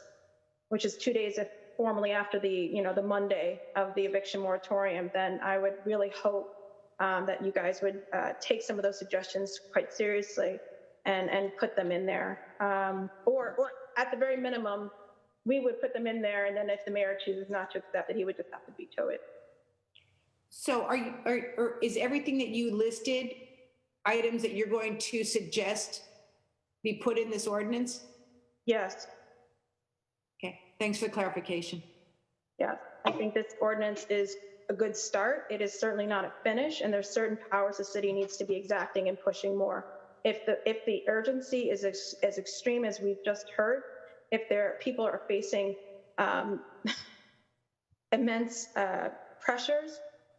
which is 2 days formally after the, the Monday of the eviction moratorium, then I would really hope that you guys would take some of those suggestions quite seriously and put them in there. Or at the very minimum, we would put them in there, and then if the mayor chooses not to accept it, he would just have to veto it. So is everything that you listed items that you're going to suggest be put in this ordinance? Yes. Okay, thanks for the clarification. Yeah, I think this ordinance is a good start. It is certainly not a finish, and there's certain powers the city needs to be exacting and pushing more. If the urgency is as extreme as we've just heard, if people are facing immense pressures,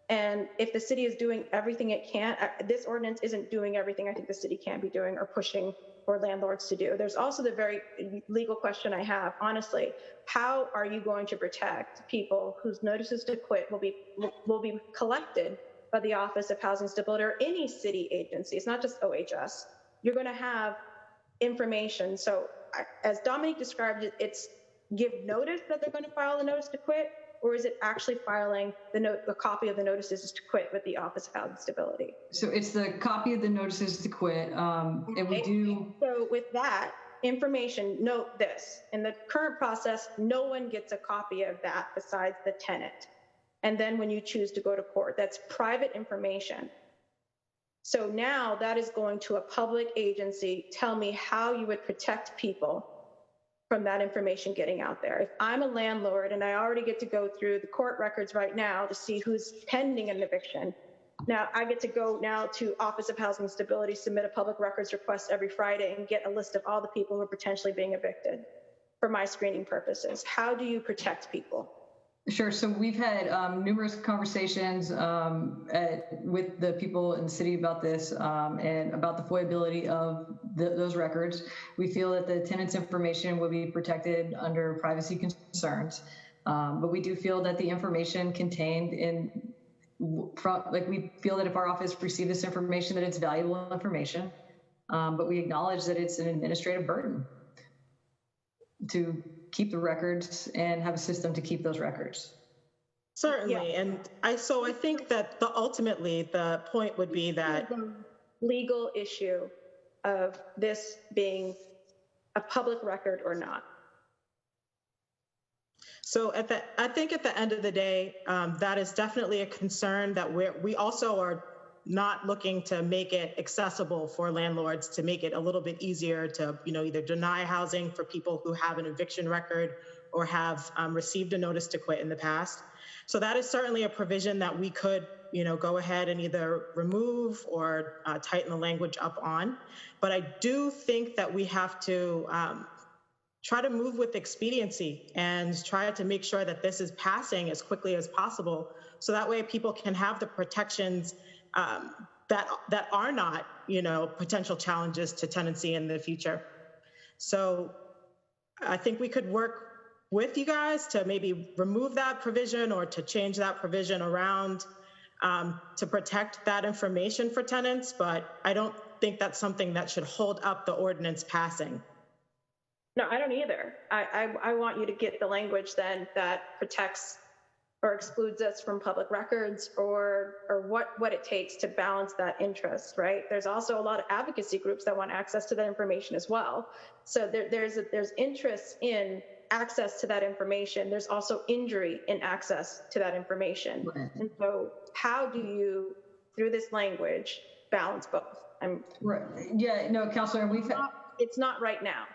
and if the city is doing everything it can, this ordinance isn't doing everything I think the city can be doing or pushing for landlords to do. There's also the very legal question I have, honestly, how are you going to protect people whose notices to quit will be collected by the Office of Housing Stability or any city agency? It's not just OHS. You're going to have information. So as Dominique described it, it's give notice that they're going to file a notice to quit, or is it actually filing the copy of the notices to quit with the Office of Housing Stability? So it's the copy of the notices to quit, and we do. So with that information, note this: in the current process, no one gets a copy of that besides the tenant. And then when you choose to go to court, that's private information. So now that is going to a public agency. Tell me how you would protect people from that information getting out there. If I'm a landlord and I already get to go through the court records right now to see who's pending an eviction, now I get to go now to Office of Housing Stability, submit a public records request every Friday and get a list of all the people who are potentially being evicted for my screening purposes. How do you protect people? Sure. So we've had numerous conversations with the people in the city about this and about the foyability of those records. We feel that the tenant's information will be protected under privacy concerns, but we do feel that the information contained we feel that if our office received this information, that it's valuable information, but we acknowledge that it's an administrative burden to keep the records and have a system to keep those records. Certainly. Yeah. And I think that ultimately the point would be that the legal issue of this being a public record or not. So I think at the end of the day, that is definitely a concern that we also are not looking to make it accessible for landlords, to make it a little bit easier to, either deny housing for people who have an eviction record or have received a notice to quit in the past. So that is certainly a provision that we could, go ahead and either remove or tighten the language up on. But I do think that we have to try to move with expediency and try to make sure that this is passing as quickly as possible, so that way people can have the protections that are not, potential challenges to tenancy in the future. So I think we could work with you guys to maybe remove that provision or to change that provision around to protect that information for tenants, but I don't think that's something that should hold up the ordinance passing. No, I don't either. I want you to get the language then that protects or excludes us from public records, or what it takes to balance that interest, right? There's also a lot of advocacy groups that want access to that information as well. So there's interest in access to that information. There's also injury in access to that information. Right. And so how do you, through this language, balance both? Right. Yeah, no, Counselor, it's not right now.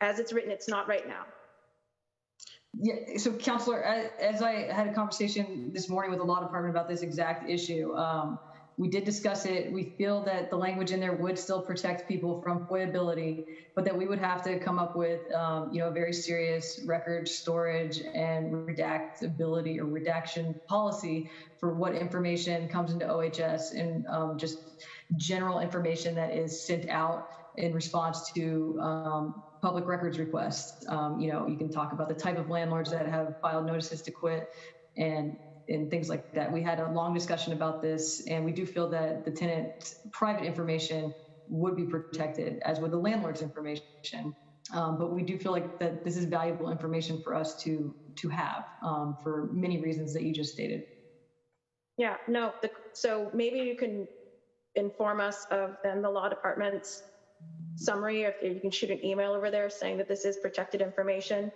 As it's written, it's not right now. Yeah, so Counselor, as I had a conversation this morning with the law department about this exact issue, we did discuss it. We feel that the language in there would still protect people from FOIAbility, but that we would have to come up with, a very serious record storage and redactability or redaction policy for what information comes into OHS and just general information that is sent out in response to public records requests. You can talk about the type of landlords that have filed notices to quit and things like that. We had a long discussion about this, and we do feel that the tenant's private information would be protected, as would the landlord's information. But we do feel like that this is valuable information for us to have for many reasons that you just stated. Yeah, no, so maybe you can inform us of then the law department's summary, if you can shoot an email over there saying that this is protected information.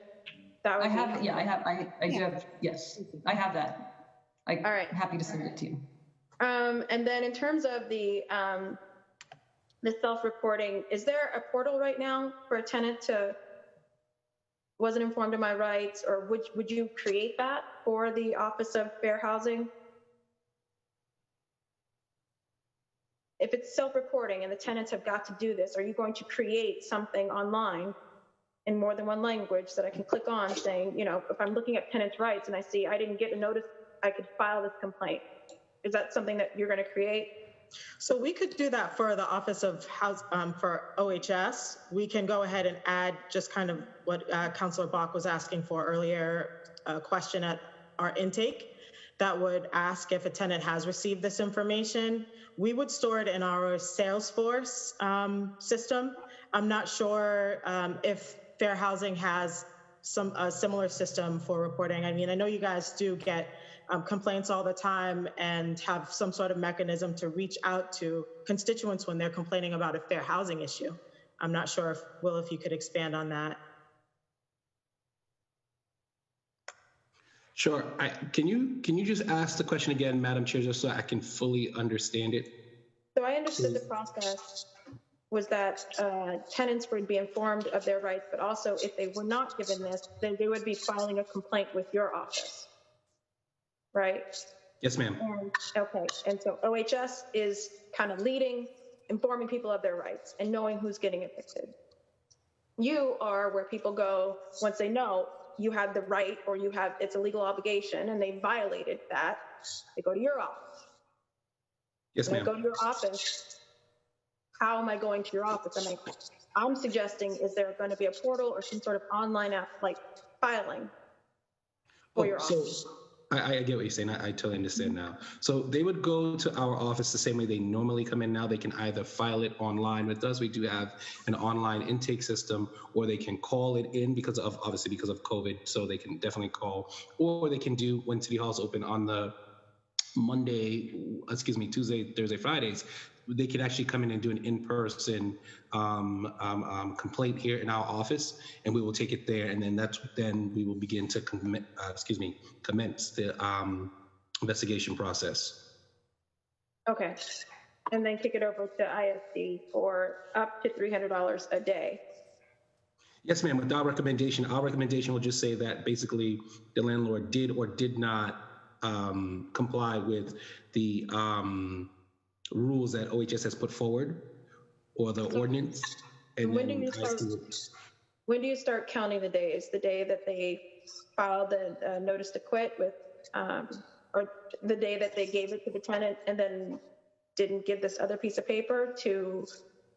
That would I do have, yes, I have that. All right. Happy to send it to you. And then in terms of the self-reporting, is there a portal right now for a tenant to, wasn't informed of my rights, or would you create that for the Office of Fair Housing? If it's self-reporting and the tenants have got to do this, are you going to create something online in more than one language that I can click on saying, if I'm looking at tenants' rights and I see I didn't get a notice, I could file this complaint? Is that something that you're going to create? So we could do that for the Office of House, for OHS. We can go ahead and add just kind of what Councilor Bok was asking for earlier, a question at our intake that would ask if a tenant has received this information. We would store it in our Salesforce system. I'm not sure if Fair Housing has a similar system for reporting. I mean, I know you guys do get complaints all the time and have some sort of mechanism to reach out to constituents when they're complaining about a fair housing issue. I'm not sure if you could expand on that. Sure. Can you just ask the question again, Madam Chair, just so I can fully understand it? So I understood the process was that tenants would be informed of their rights, but also if they were not given this, then they would be filing a complaint with your office, right? Yes, ma'am. Okay, and so OHS is kind of leading, informing people of their rights and knowing who's getting evicted. You are where people go once they know you had the right, or it's a legal obligation and they violated that, they go to your office. Yes, ma'am. Go to your office. How am I going to your office? I'm suggesting, is there going to be a portal or some sort of online app like filing for your office? I get what you're saying. I totally understand now. So they would go to our office the same way they normally come in now. They can either file it online with us. We do have an online intake system, or they can call it in because of COVID. So they can definitely call, or they can do when City Hall's open on the Tuesday, Thursday, Fridays. They could actually come in and do an in-person complaint here in our office, and we will take it there, and then we will begin to commence the investigation process. Okay. And then kick it over to ISD for up to $300 a day. Yes, ma'am. With our recommendation will just say that basically the landlord did or did not comply with the rules that OHS has put forward or the ordinance. And when do you start counting the days? The day that they filed the notice to quit with, or the day that they gave it to the tenant and then didn't give this other piece of paper, to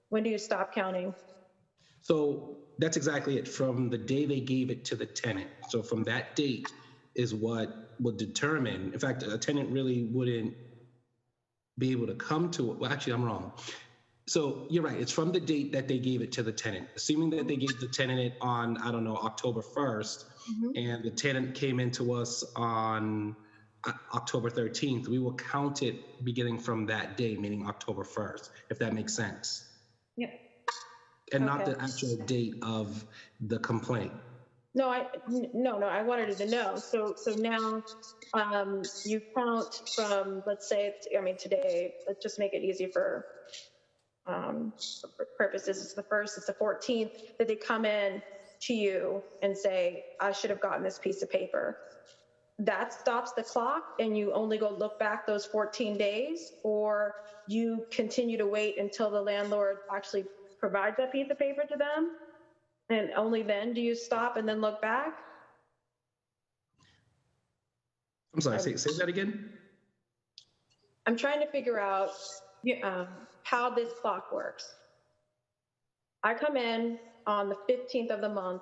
when do you stop counting? So that's exactly it. From the day they gave it to the tenant. So from that date is what would determine. In fact, a tenant really wouldn't be able to come to it. Well, actually, I'm wrong. So you're right. It's from the date that they gave it to the tenant. Assuming that they gave the tenant it on, I don't know, October 1st, and the tenant came into us on October 13th, we will count it beginning from that day, meaning October 1st, if that makes sense. Yep. And not the actual date of the complaint. No, I wanted to know. So now you count from, let's say, today, let's just make it easy for purposes. It's the 1st, it's the 14th that they come in to you and say, I should have gotten this piece of paper. That stops the clock and you only go look back those 14 days, or you continue to wait until the landlord actually provides that piece of paper to them, and only then do you stop and then look back? I'm sorry, say that again? I'm trying to figure out how this clock works. I come in on the 15th of the month.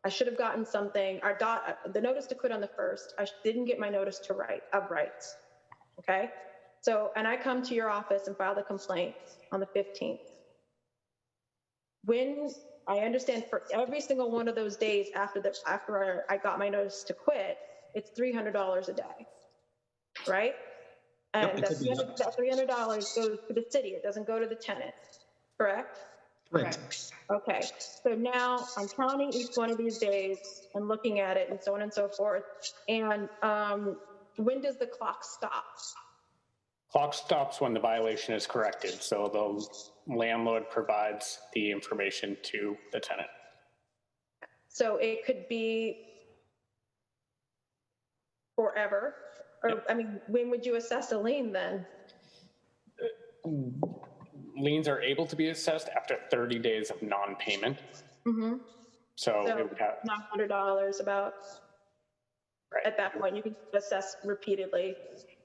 I should have gotten something. I got the notice to quit on the 1st. I didn't get my notice of rights. Okay? So, and I come to your office and file the complaint on the 15th. When I understand for every single one of those days after I got my notice to quit, it's $300 a day, right? And that $300 goes to the city. It doesn't go to the tenant, correct? Correct. Okay, so now I'm counting each one of these days and looking at it and so on and so forth. And when does the clock stop? Clock stops when the violation is corrected. So the landlord provides the information to the tenant. So it could be forever. Or, when would you assess a lien then? Liens are able to be assessed after 30 days of non-payment. Mm-hmm. So it would have $900 about. Right. At that point, you can assess repeatedly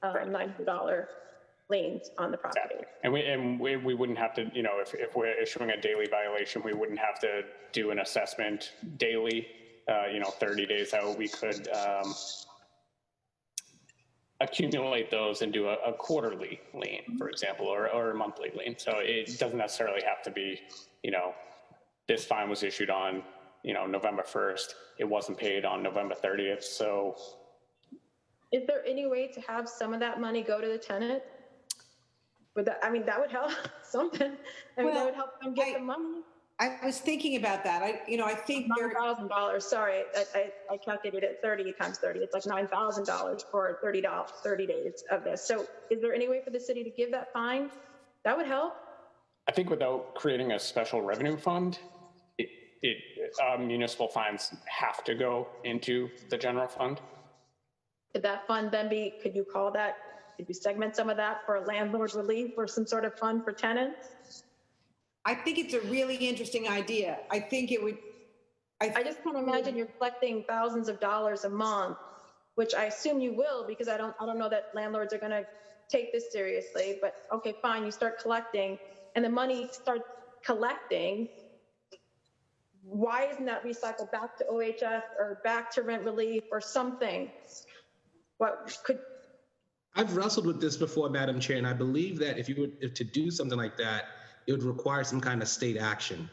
$900 liens on the property. Exactly. And we wouldn't have to, if we're issuing a daily violation, we wouldn't have to do an assessment daily. 30 days out, we could accumulate those and do a quarterly lien, for example, or a monthly lien. So it doesn't necessarily have to be, this fine was issued on, November 1st. It wasn't paid on November 30th. So is there any way to have some of that money go to the tenant? That would help something. That would help them get the money. I was thinking about that. I think $9,000. Sorry, I calculated it 30 times 30. It's like $9,000 for 30 days of this. So, is there any way for the city to give that fine? That would help. I think without creating a special revenue fund, municipal fines have to go into the general fund. Could that fund then be? Could you call that? Could you segment some of that for landlord relief or some sort of fund for tenants? I think it's a really interesting idea. I think it would. I just can't imagine you're collecting thousands of dollars a month, which I assume you will, because I don't know that landlords are going to take this seriously. But okay, fine, you start collecting, and the money starts collecting. Why isn't that recycled back to OHS or back to rent relief or something? I've wrestled with this before, Madam Chair, and I believe that if to do something like that, it would require some kind of state action.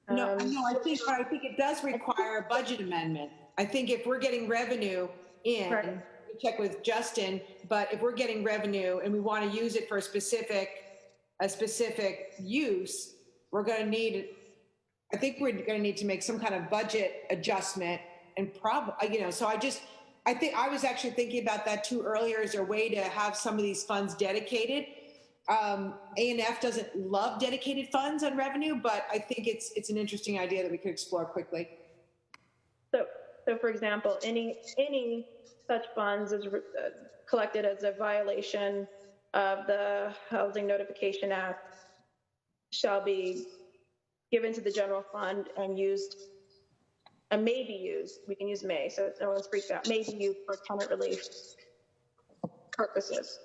No, I think it does require a budget amendment. I think if we're getting revenue in, right. Check with Justin, but if we're getting revenue and we want to use it for a specific use, we're going to need to make some kind of budget adjustment and so I think I was actually thinking about that too earlier. Is there a way to have some of these funds dedicated? A&F doesn't love dedicated funds on revenue, but I think it's an interesting idea that we could explore quickly. So for example, any such funds is collected as a violation of the Housing Notification Act shall be given to the general fund and used, and may be used, we can use may, so no one's freaked out, may be used for tenant relief purposes.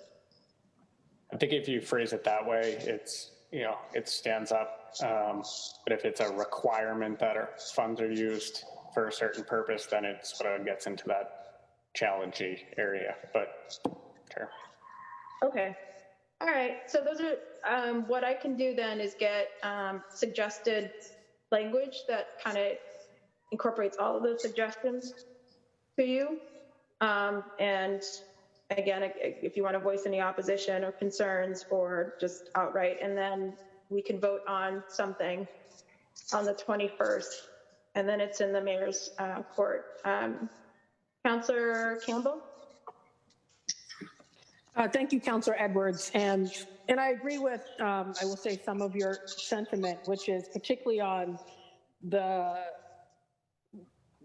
I think if you phrase it that way, it's, it stands up. But if it's a requirement that our funds are used for a certain purpose, then it sort of gets into that challenging area, but sure. Okay. All right. So those are, what I can do then is get suggested language that kind of incorporates all of those suggestions to you. And again, if you want to voice any opposition or concerns or just outright, and then we can vote on something on the 21st, and then it's in the mayor's court. Councillor Campbell? Thank you, Councillor Edwards. And I agree with, I will say, some of your sentiment, which is particularly on the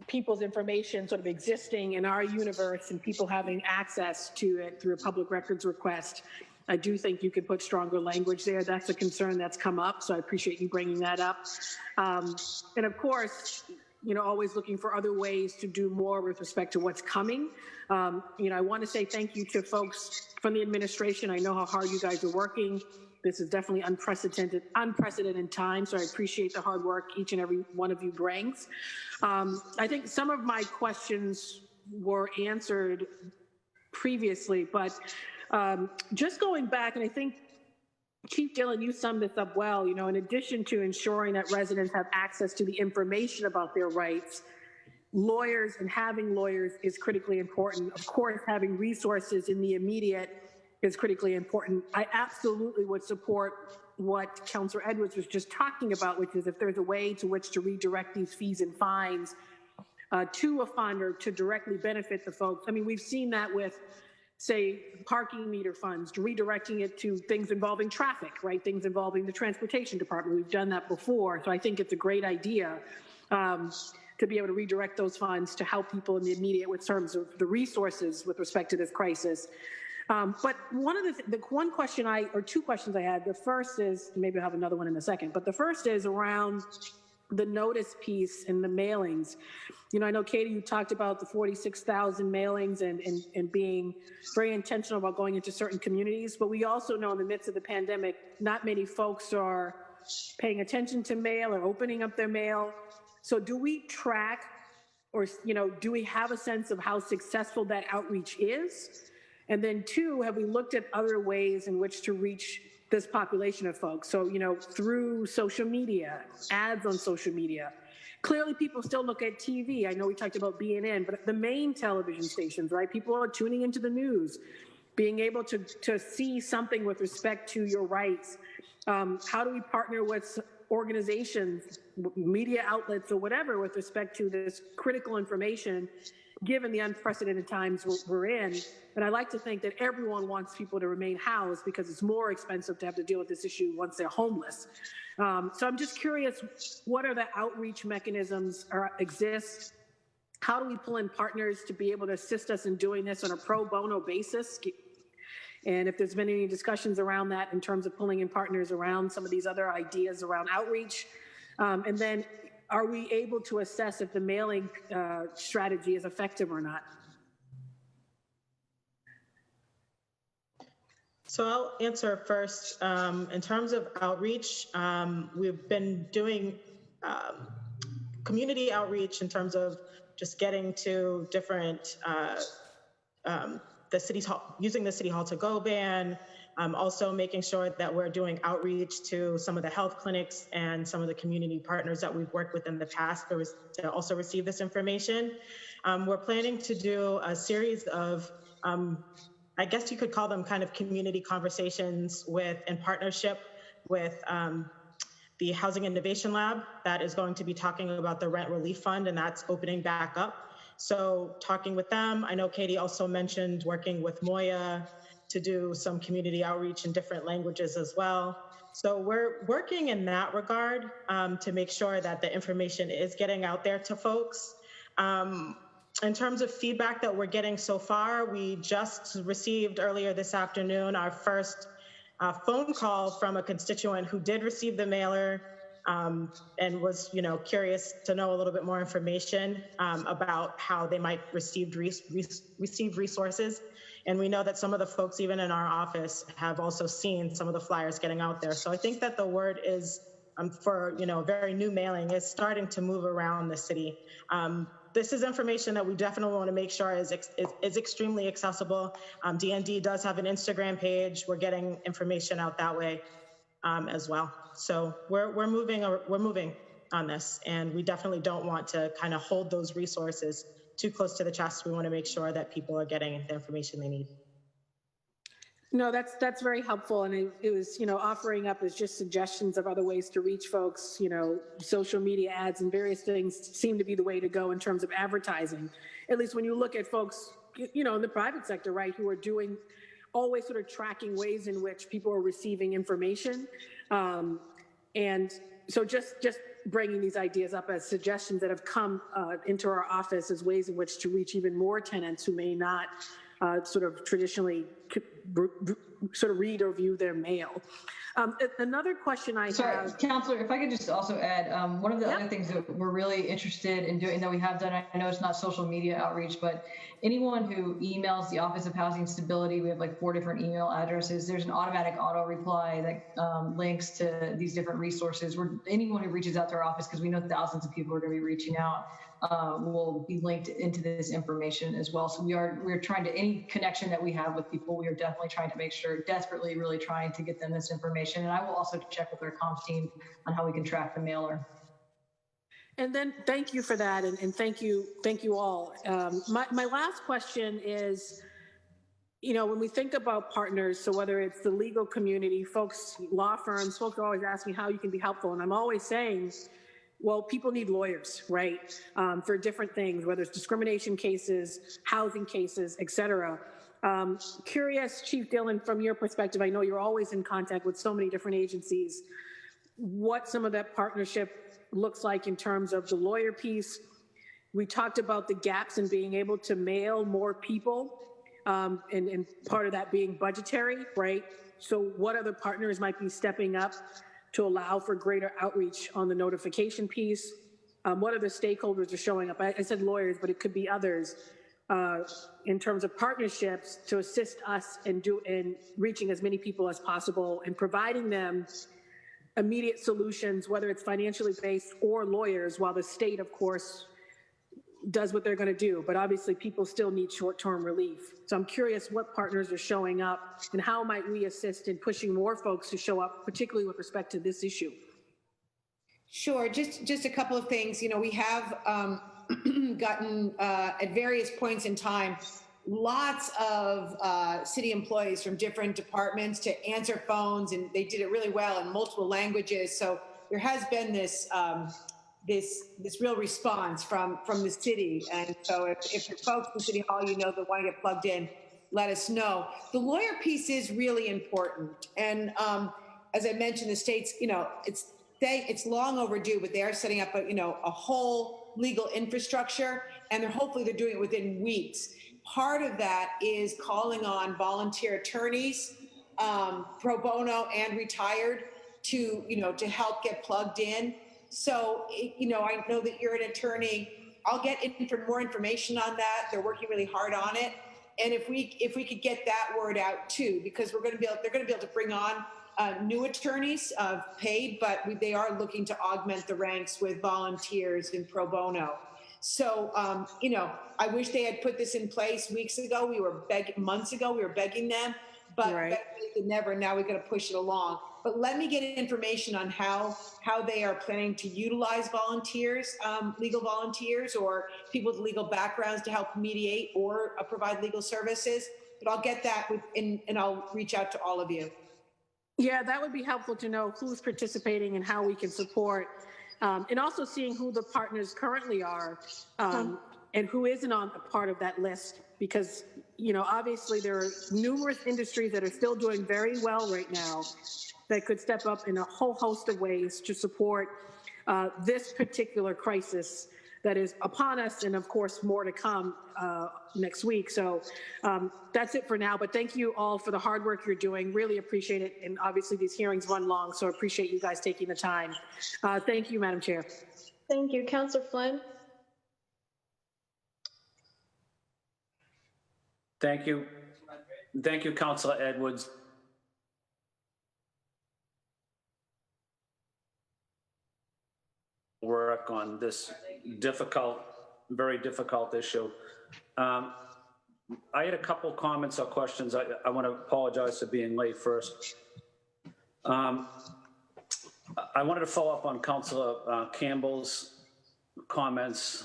people's information sort of existing in our universe and people having access to it through a public records request. I do think you could put stronger language there. That's a concern that's come up, so I appreciate you bringing that up. And of course, always looking for other ways to do more with respect to what's coming. I want to say thank you to folks from the administration. I know how hard you guys are working. This is definitely unprecedented time, so I appreciate the hard work each and every one of you brings. I think some of my questions were answered previously, but just going back, and I think Chief Dillon, you summed this up well, in addition to ensuring that residents have access to the information about their rights, lawyers and having lawyers is critically important. Of course, having resources in the immediate is critically important. I absolutely would support what Councillor Edwards was just talking about, which is if there's a way to which to redirect these fees and fines to a fund or to directly benefit the folks. I mean, we've seen that with, say, parking meter funds, redirecting it to things involving traffic, right? Things involving the transportation department. We've done that before. So I think it's a great idea to be able to redirect those funds to help people in the immediate with terms of the resources with respect to this crisis. But one question or two questions I had, the first is, maybe I'll have another one in a second, but the first is around the notice piece and the mailings. I know, Katie, you talked about the 46,000 mailings and being very intentional about going into certain communities, but we also know in the midst of the pandemic, not many folks are paying attention to mail or opening up their mail. So do we track or, do we have a sense of how successful that outreach is? And then two, have we looked at other ways in which to reach this population of folks? So, through social media, ads on social media. Clearly, people still look at TV. I know we talked about BNN, but the main television stations, right? People are tuning into the news, being able to see something with respect to your rights. How do we partner with organizations, media outlets, or whatever with respect to this critical information, given the unprecedented times we're in? And I like to think that everyone wants people to remain housed because it's more expensive to have to deal with this issue once they're homeless. So I'm just curious, what are the outreach mechanisms exist? How do we pull in partners to be able to assist us in doing this on a pro bono basis? And if there's been any discussions around that in terms of pulling in partners around some of these other ideas around outreach. And then are we able to assess if the mailing strategy is effective or not? So I'll answer first. In terms of outreach, we've been doing community outreach in terms of just getting to different, the city hall, using the city hall to go ban, also making sure that we're doing outreach to some of the health clinics and some of the community partners that we've worked with in the past to also receive this information. We're planning to do a series of I guess you could call them kind of community conversations in partnership with the Housing Innovation Lab that is going to be talking about the Rent Relief Fund, and that's opening back up. So talking with them, I know Katie also mentioned working with Mejia to do some community outreach in different languages as well. So we're working in that regard to make sure that the information is getting out there to folks. In terms of feedback that we're getting so far, we just received earlier this afternoon our first phone call from a constituent who did receive the mailer and was, curious to know a little bit more information about how they might receive resources. And we know that some of the folks, even in our office, have also seen some of the flyers getting out there. So I think that the word is, for very new mailing, is starting to move around the city. This is information that we definitely want to make sure is extremely accessible. DND does have an Instagram page. We're getting information out that way as well. So we're moving on this, and we definitely don't want to kind of hold those resources too close to the chest. We want to make sure that people are getting the information they need. No, that's very helpful. And it was, offering up as just suggestions of other ways to reach folks, social media ads and various things seem to be the way to go in terms of advertising. At least when you look at folks, in the private sector, right, who are doing always sort of tracking ways in which people are receiving information. And so just bringing these ideas up as suggestions that have come into our office as ways in which to reach even more tenants who may not sort of traditionally sort of read or view their mail. Another question I have. Counselor, if I could just also add, one of the other things that we're really interested in doing that we have done, I know it's not social media outreach, but anyone who emails the Office of Housing Stability, we have like 4 different email addresses. There's an automatic auto reply that links to these different resources. Anyone who reaches out to our office, because we know thousands of people are going to be reaching out, will be linked into this information as well. So we're trying to, any connection that we have with people, we are definitely trying to make sure, desperately really trying to get them this information. And I will also check with our comms team on how we can track the mailer. And then thank you for that. And thank you all. My last question is, when we think about partners, so whether it's the legal community, folks, law firms, folks always ask me how you can be helpful. And I'm always saying, well, people need lawyers, right? For different things, whether it's discrimination cases, housing cases, et cetera. Curious, Chief Dillon, from your perspective, I know you're always in contact with so many different agencies, what some of that partnership looks like in terms of the lawyer piece. We talked about the gaps in being able to mail more people, and part of that being budgetary, right? So what other partners might be stepping up to allow for greater outreach on the notification piece? What other stakeholders are showing up? I said lawyers, but it could be others in terms of partnerships to assist us in reaching as many people as possible and providing them immediate solutions, whether it's financially based or lawyers, while the state, of course, does what they're going to do. But obviously people still need short-term relief. So I'm curious what partners are showing up and how might we assist in pushing more folks to show up, particularly with respect to this issue? Sure. Just a couple of things. We have gotten at various points in time lots of city employees from different departments to answer phones, and they did it really well in multiple languages. So there has been this real response from the city. And so if you're folks in City Hall, that want to get plugged in, let us know. The lawyer piece is really important. And as I mentioned, the state's, it's long overdue, but they are setting up a whole legal infrastructure, and hopefully they're doing it within weeks. Part of that is calling on volunteer attorneys, pro bono and retired, to help get plugged in. So, I know that you're an attorney. I'll get more information on that. They're working really hard on it. And if we could get that word out too, because they're going to be able to bring on new attorneys paid, but they are looking to augment the ranks with volunteers and pro bono. So, I wish they had put this in place weeks ago. Months ago, we were begging them, but right. They never. Now we're going to push it along. But let me get information on how they are planning to utilize volunteers, legal volunteers, or people with legal backgrounds to help mediate or provide legal services. But I'll get that and I'll reach out to all of you. Yeah, that would be helpful to know who's participating and how we can support, and also seeing who the partners currently are. and who isn't on a part of that list, because, you know, obviously there are numerous industries that are still doing very well right now that could step up in a whole host of ways to support this particular crisis that is upon us, and of course more to come next week. So that's it for now, but thank you all for the hard work you're doing. Really appreciate it. And obviously these hearings run long, so I appreciate you guys taking the time. Thank you, Madam Chair. Thank you. Councillor Flynn? Thank you. Thank you, Councillor Edwards. Work on this difficult, very difficult issue. I had a couple comments or questions. I want to apologize for being late first. I wanted to follow up on Councillor Campbell's comments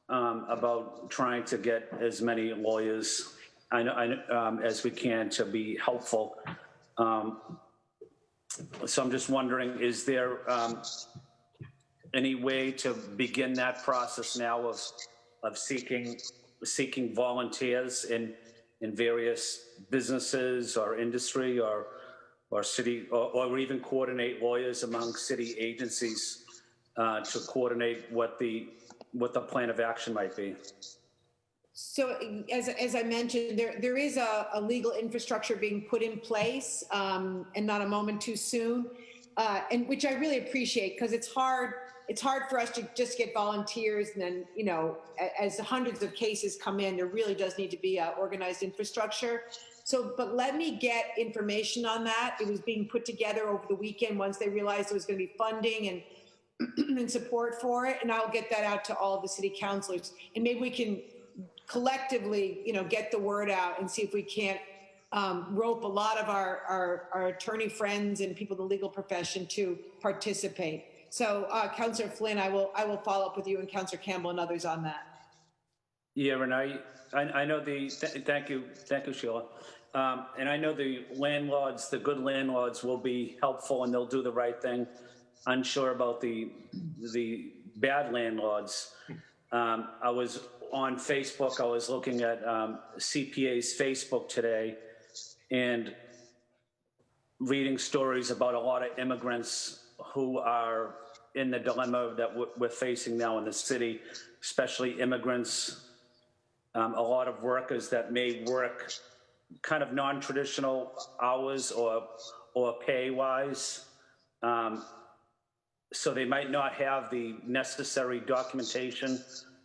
about trying to get as many lawyers as we can to be helpful. So I'm just wondering, is there any way to begin that process now of seeking volunteers in various businesses or industry or city, or even coordinate lawyers among city agencies to coordinate what the plan of action might be? So as I mentioned, there is a legal infrastructure being put in place, and not a moment too soon, and which I really appreciate, because it's hard for us to just get volunteers, and then, you know, as hundreds of cases come in, there really does need to be an organized infrastructure. So, but let me get information on that. It was being put together over the weekend once they realized there was going to be funding and support for it, and I'll get that out to all of the city councilors, and maybe we can collectively, you know, get the word out and see if we can't rope a lot of our attorney friends and people in the legal profession to participate. So, Councillor Flynn, I will follow up with you and Councillor Campbell and others on that. Yeah, and I know thank you, Sheila. And I know the landlords, the good landlords, will be helpful and they'll do the right thing. Unsure about the bad landlords. I was on Facebook. I was looking at CPA's Facebook today and reading stories about a lot of immigrants who are in the dilemma that we're facing now in the city, especially immigrants, a lot of workers that may work kind of non-traditional hours or pay-wise. So they might not have the necessary documentation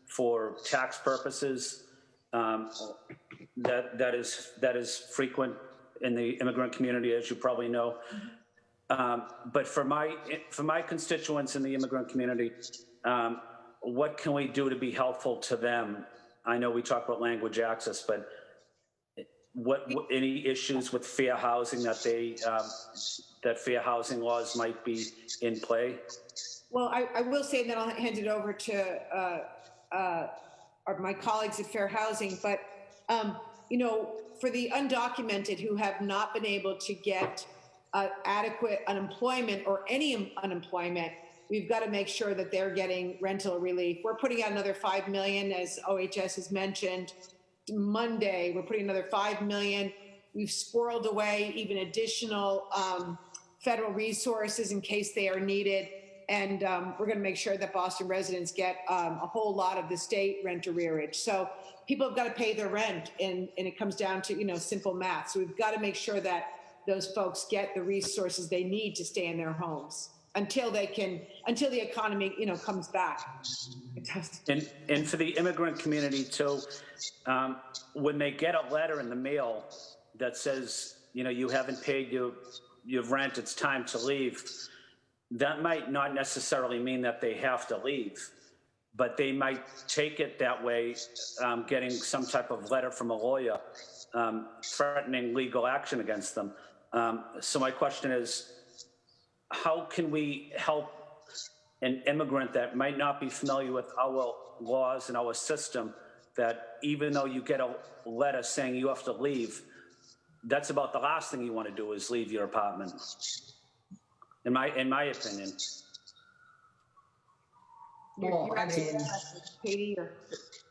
for tax purposes. That is frequent in the immigrant community, as you probably know. But for my constituents in the immigrant community, what can we do to be helpful to them? I know we talk about language access, but what any issues with fair housing that fair housing laws might be in play? Well, I will say that I'll hand it over to my colleagues at Fair Housing, but you know, for the undocumented who have not been able to get adequate unemployment or any unemployment, we've got to make sure that they're getting rental relief. We're putting out another $5 million, as OHS has mentioned. Monday, we're putting another $5 million. We've squirreled away even additional federal resources in case they are needed. And we're going to make sure that Boston residents get a whole lot of the state rent arrearage. So people have got to pay their rent, and it comes down to, you know, simple math. So we've got to make sure that those folks get the resources they need to stay in their homes until the economy, you know, comes back. And for the immigrant community too, when they get a letter in the mail that says, you know, you haven't paid your rent, it's time to leave, that might not necessarily mean that they have to leave, but they might take it that way, getting some type of letter from a lawyer threatening legal action against them. So my question is, how can we help an immigrant that might not be familiar with our laws and our system, that even though you get a letter saying you have to leave, that's about the last thing you want to do is leave your apartment, in my opinion. Well, I mean, Katie, or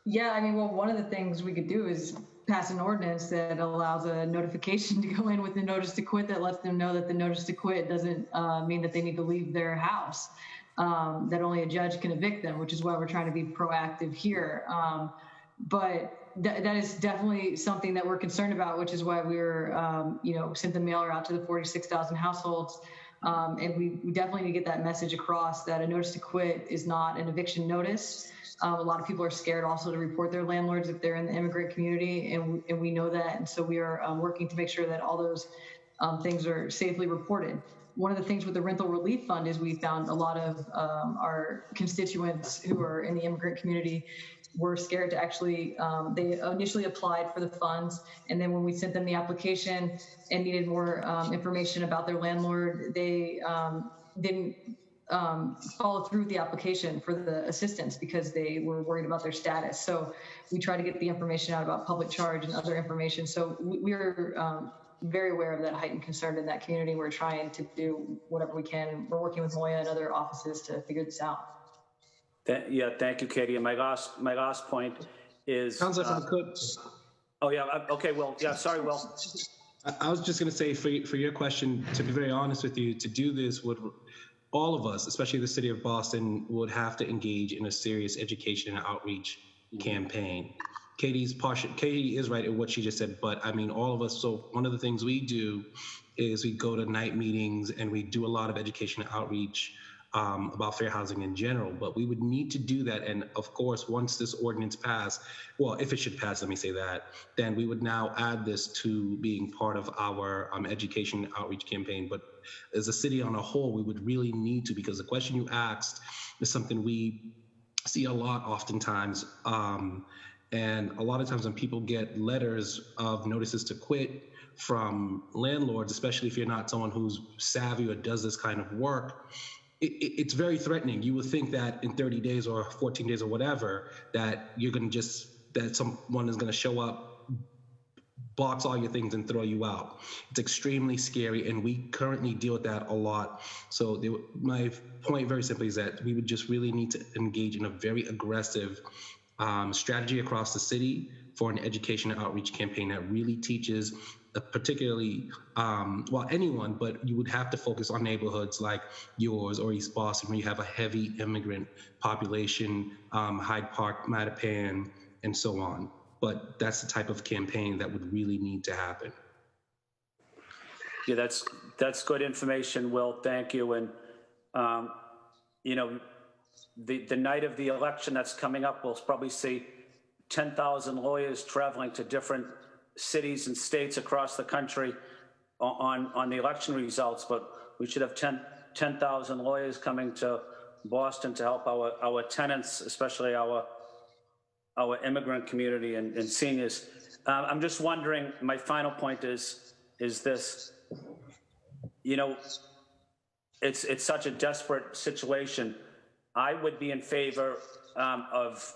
yeah, I mean, well, one of the things we could do is pass an ordinance that allows a notification to go in with the notice to quit that lets them know that the notice to quit doesn't mean that they need to leave their house, that only a judge can evict them, which is why we're trying to be proactive here. But that is definitely something that we're concerned about, which is why we're, sent the mailer out to the 46,000 households. And we definitely need to get that message across that a notice to quit is not an eviction notice. A lot of people are scared also to report their landlords if they're in the immigrant community, and we know that. And so we are working to make sure that all those things are safely reported. One of the things with the rental relief fund is we found a lot of our constituents who are in the immigrant community were scared to actually, they initially applied for the funds, and then when we sent them the application and needed more information about their landlord, they didn't follow through with the application for the assistance because they were worried about their status. So we try to get the information out about public charge and other information. So we are very aware of that heightened concern in that community. We're trying to do whatever we can. We're working with Mejia and other offices to figure this out. Yeah, thank you, Katie. And my last point is. Sounds like I could. Oh yeah. Okay. Well, yeah. Sorry, Will. I was just going to say, for your question, to be very honest with you, to do this would, all of us, especially the city of Boston, would have to engage in a serious education and outreach campaign. Katie is right in what she just said, but I mean, all of us. So one of the things we do is we go to night meetings and we do a lot of education and outreach about fair housing in general, but we would need to do that. And of course, once this ordinance passed, well, if it should pass, let me say that, then we would now add this to being part of our education and outreach campaign. But as a city on a whole, we would really need to, because the question you asked is something we see a lot oftentimes. And a lot of times when people get letters of notices to quit from landlords, especially if you're not someone who's savvy or does this kind of work, it's very threatening. You would think that in 30 days or 14 days or whatever, that you're going to that someone is going to show up, box all your things and throw you out. It's extremely scary, and we currently deal with that a lot. So my point very simply is that we would just really need to engage in a very aggressive strategy across the city for an education and outreach campaign that really teaches particularly, anyone, but you would have to focus on neighborhoods like yours or East Boston, where you have a heavy immigrant population, Hyde Park, Mattapan, and so on. But that's the type of campaign that would really need to happen. Yeah, that's good information, Will. Thank you. And, the night of the election that's coming up, we'll probably see 10,000 lawyers traveling to different cities and states across the country on the election results, but we should have 10,000 lawyers coming to Boston to help our tenants, especially our immigrant community and seniors. I'm just wondering, my final point is this, it's such a desperate situation. I would be in favor of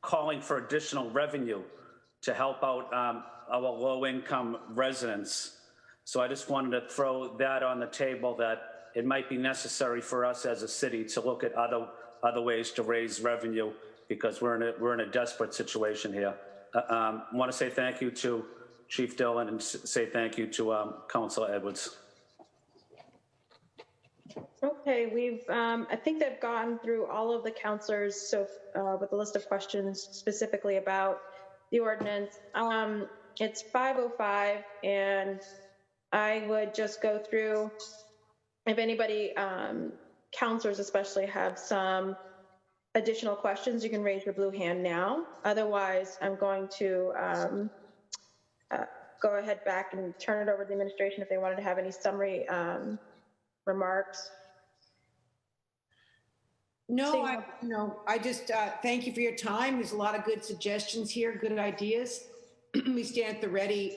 calling for additional revenue to help out our low-income residents. So I just wanted to throw that on the table, that it might be necessary for us as a city to look at other ways to raise revenue, because we're in a desperate situation here. I want to say thank you to Chief Dillon and say thank you to Councilor Edwards. Okay, I think they've gone through all of the counselors, so with a list of questions specifically about the ordinance. It's 5:05, and I would just go through, if anybody, counselors especially, have some additional questions, you can raise your blue hand now. Otherwise, I'm going to go ahead back and turn it over to the administration if they wanted to have any summary remarks. No, I just thank you for your time. There's a lot of good suggestions here, good ideas. We stand at the ready,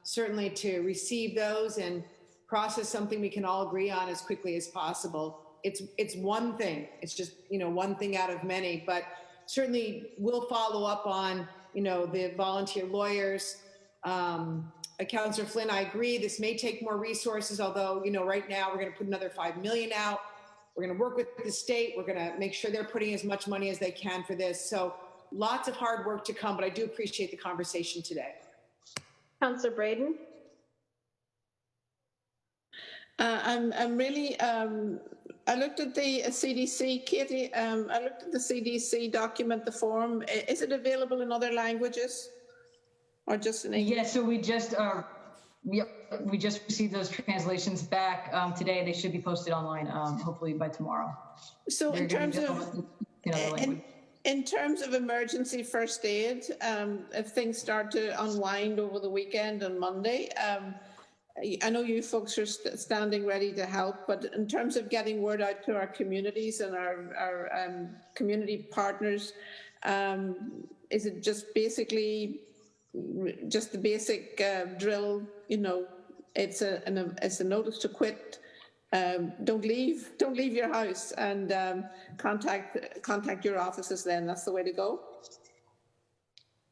certainly, to receive those and process something we can all agree on as quickly as possible. It's one thing. It's just, one thing out of many, but certainly we'll follow up on, the volunteer lawyers. Councilor Flynn, I agree. This may take more resources, although, right now we're going to put another $5 million out. We're going to work with the state. We're going to make sure they're putting as much money as they can for this. So lots of hard work to come, but I do appreciate the conversation today. Councillor Braden. I'm really, I looked at the CDC, Katie, I looked at the CDC document, the form. Is it available in other languages or just in English? Yeah, so we just received those translations back today. They should be posted online, hopefully by tomorrow. So in terms of, in terms of emergency first aid, if things start to unwind over the weekend on Monday, I know you folks are standing ready to help, but in terms of getting word out to our communities and our community partners, is it just basically just the basic drill? You know, it's a notice to quit. Don't leave your house, and contact your offices. Then that's the way to go.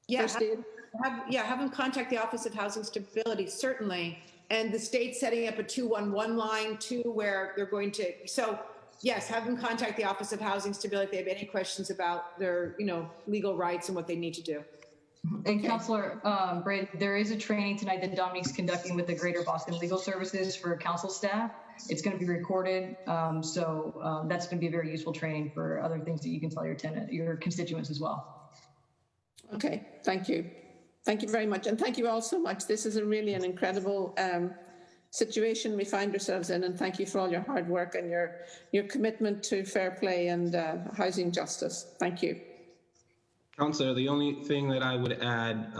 Yeah, have them contact the Office of Housing Stability, certainly. And the state setting up a 211 line too, where they're going to, so yes, have them contact the Office of Housing Stability if they have any questions about their, legal rights and what they need to do. And Councillor Braid, there is a training tonight that Dominique's conducting with the Greater Boston Legal Services for council staff. It's going to be recorded, so that's going to be a very useful training for other things that you can tell your constituents as well. Okay, thank you. Thank you very much. And thank you all so much. This is really an incredible situation we find ourselves in. And thank you for all your hard work and your commitment to fair play and housing justice. Thank you. Councillor, the only thing that I would add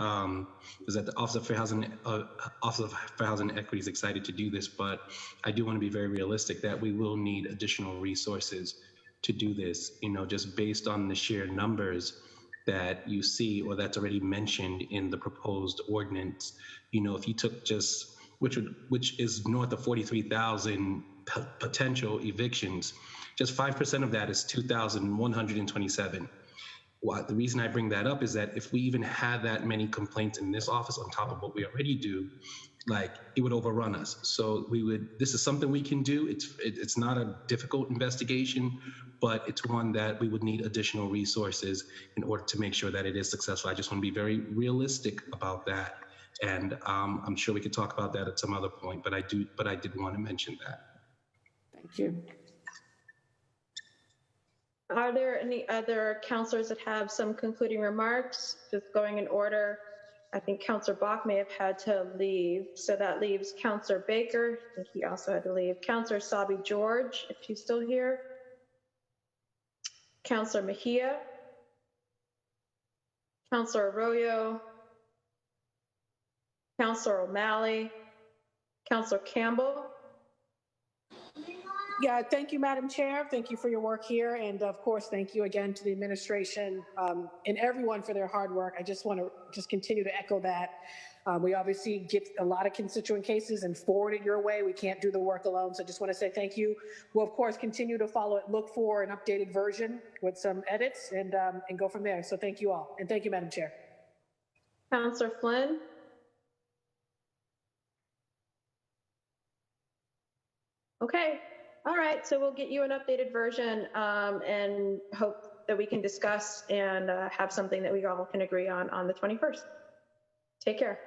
is that the Office of Fair Housing and Equity is excited to do this, but I do want to be very realistic that we will need additional resources to do this, just based on the sheer numbers that you see or that's already mentioned in the proposed ordinance. If you took just, which is north of 43,000 potential evictions, just 5% of that is 2,127. Well, the reason I bring that up is that if we even had that many complaints in this office on top of what we already do, it would overrun us. So this is something we can do. It's not a difficult investigation, but it's one that we would need additional resources in order to make sure that it is successful. I just want to be very realistic about that. And I'm sure we could talk about that at some other point, but I did want to mention that. Thank you. Are there any other councillors that have some concluding remarks? Just going in order. I think Councillor Bok may have had to leave. So that leaves Councillor Baker. I think he also had to leave. Councillor Sabi George, if he's still here. Councillor Mejia. Councillor Arroyo. Councillor O'Malley. Councillor Campbell. Yeah, thank you, Madam Chair. Thank you for your work here. And of course, thank you again to the administration and everyone for their hard work. I just want to continue to echo that. We obviously get a lot of constituent cases and forward it your way. We can't do the work alone. So I just want to say thank you. We'll, of course, continue to follow it, look for an updated version with some edits and go from there. So thank you all. And thank you, Madam Chair. Councillor Flynn. Okay. All right, so we'll get you an updated version and hope that we can discuss and have something that we all can agree on the 21st. Take care.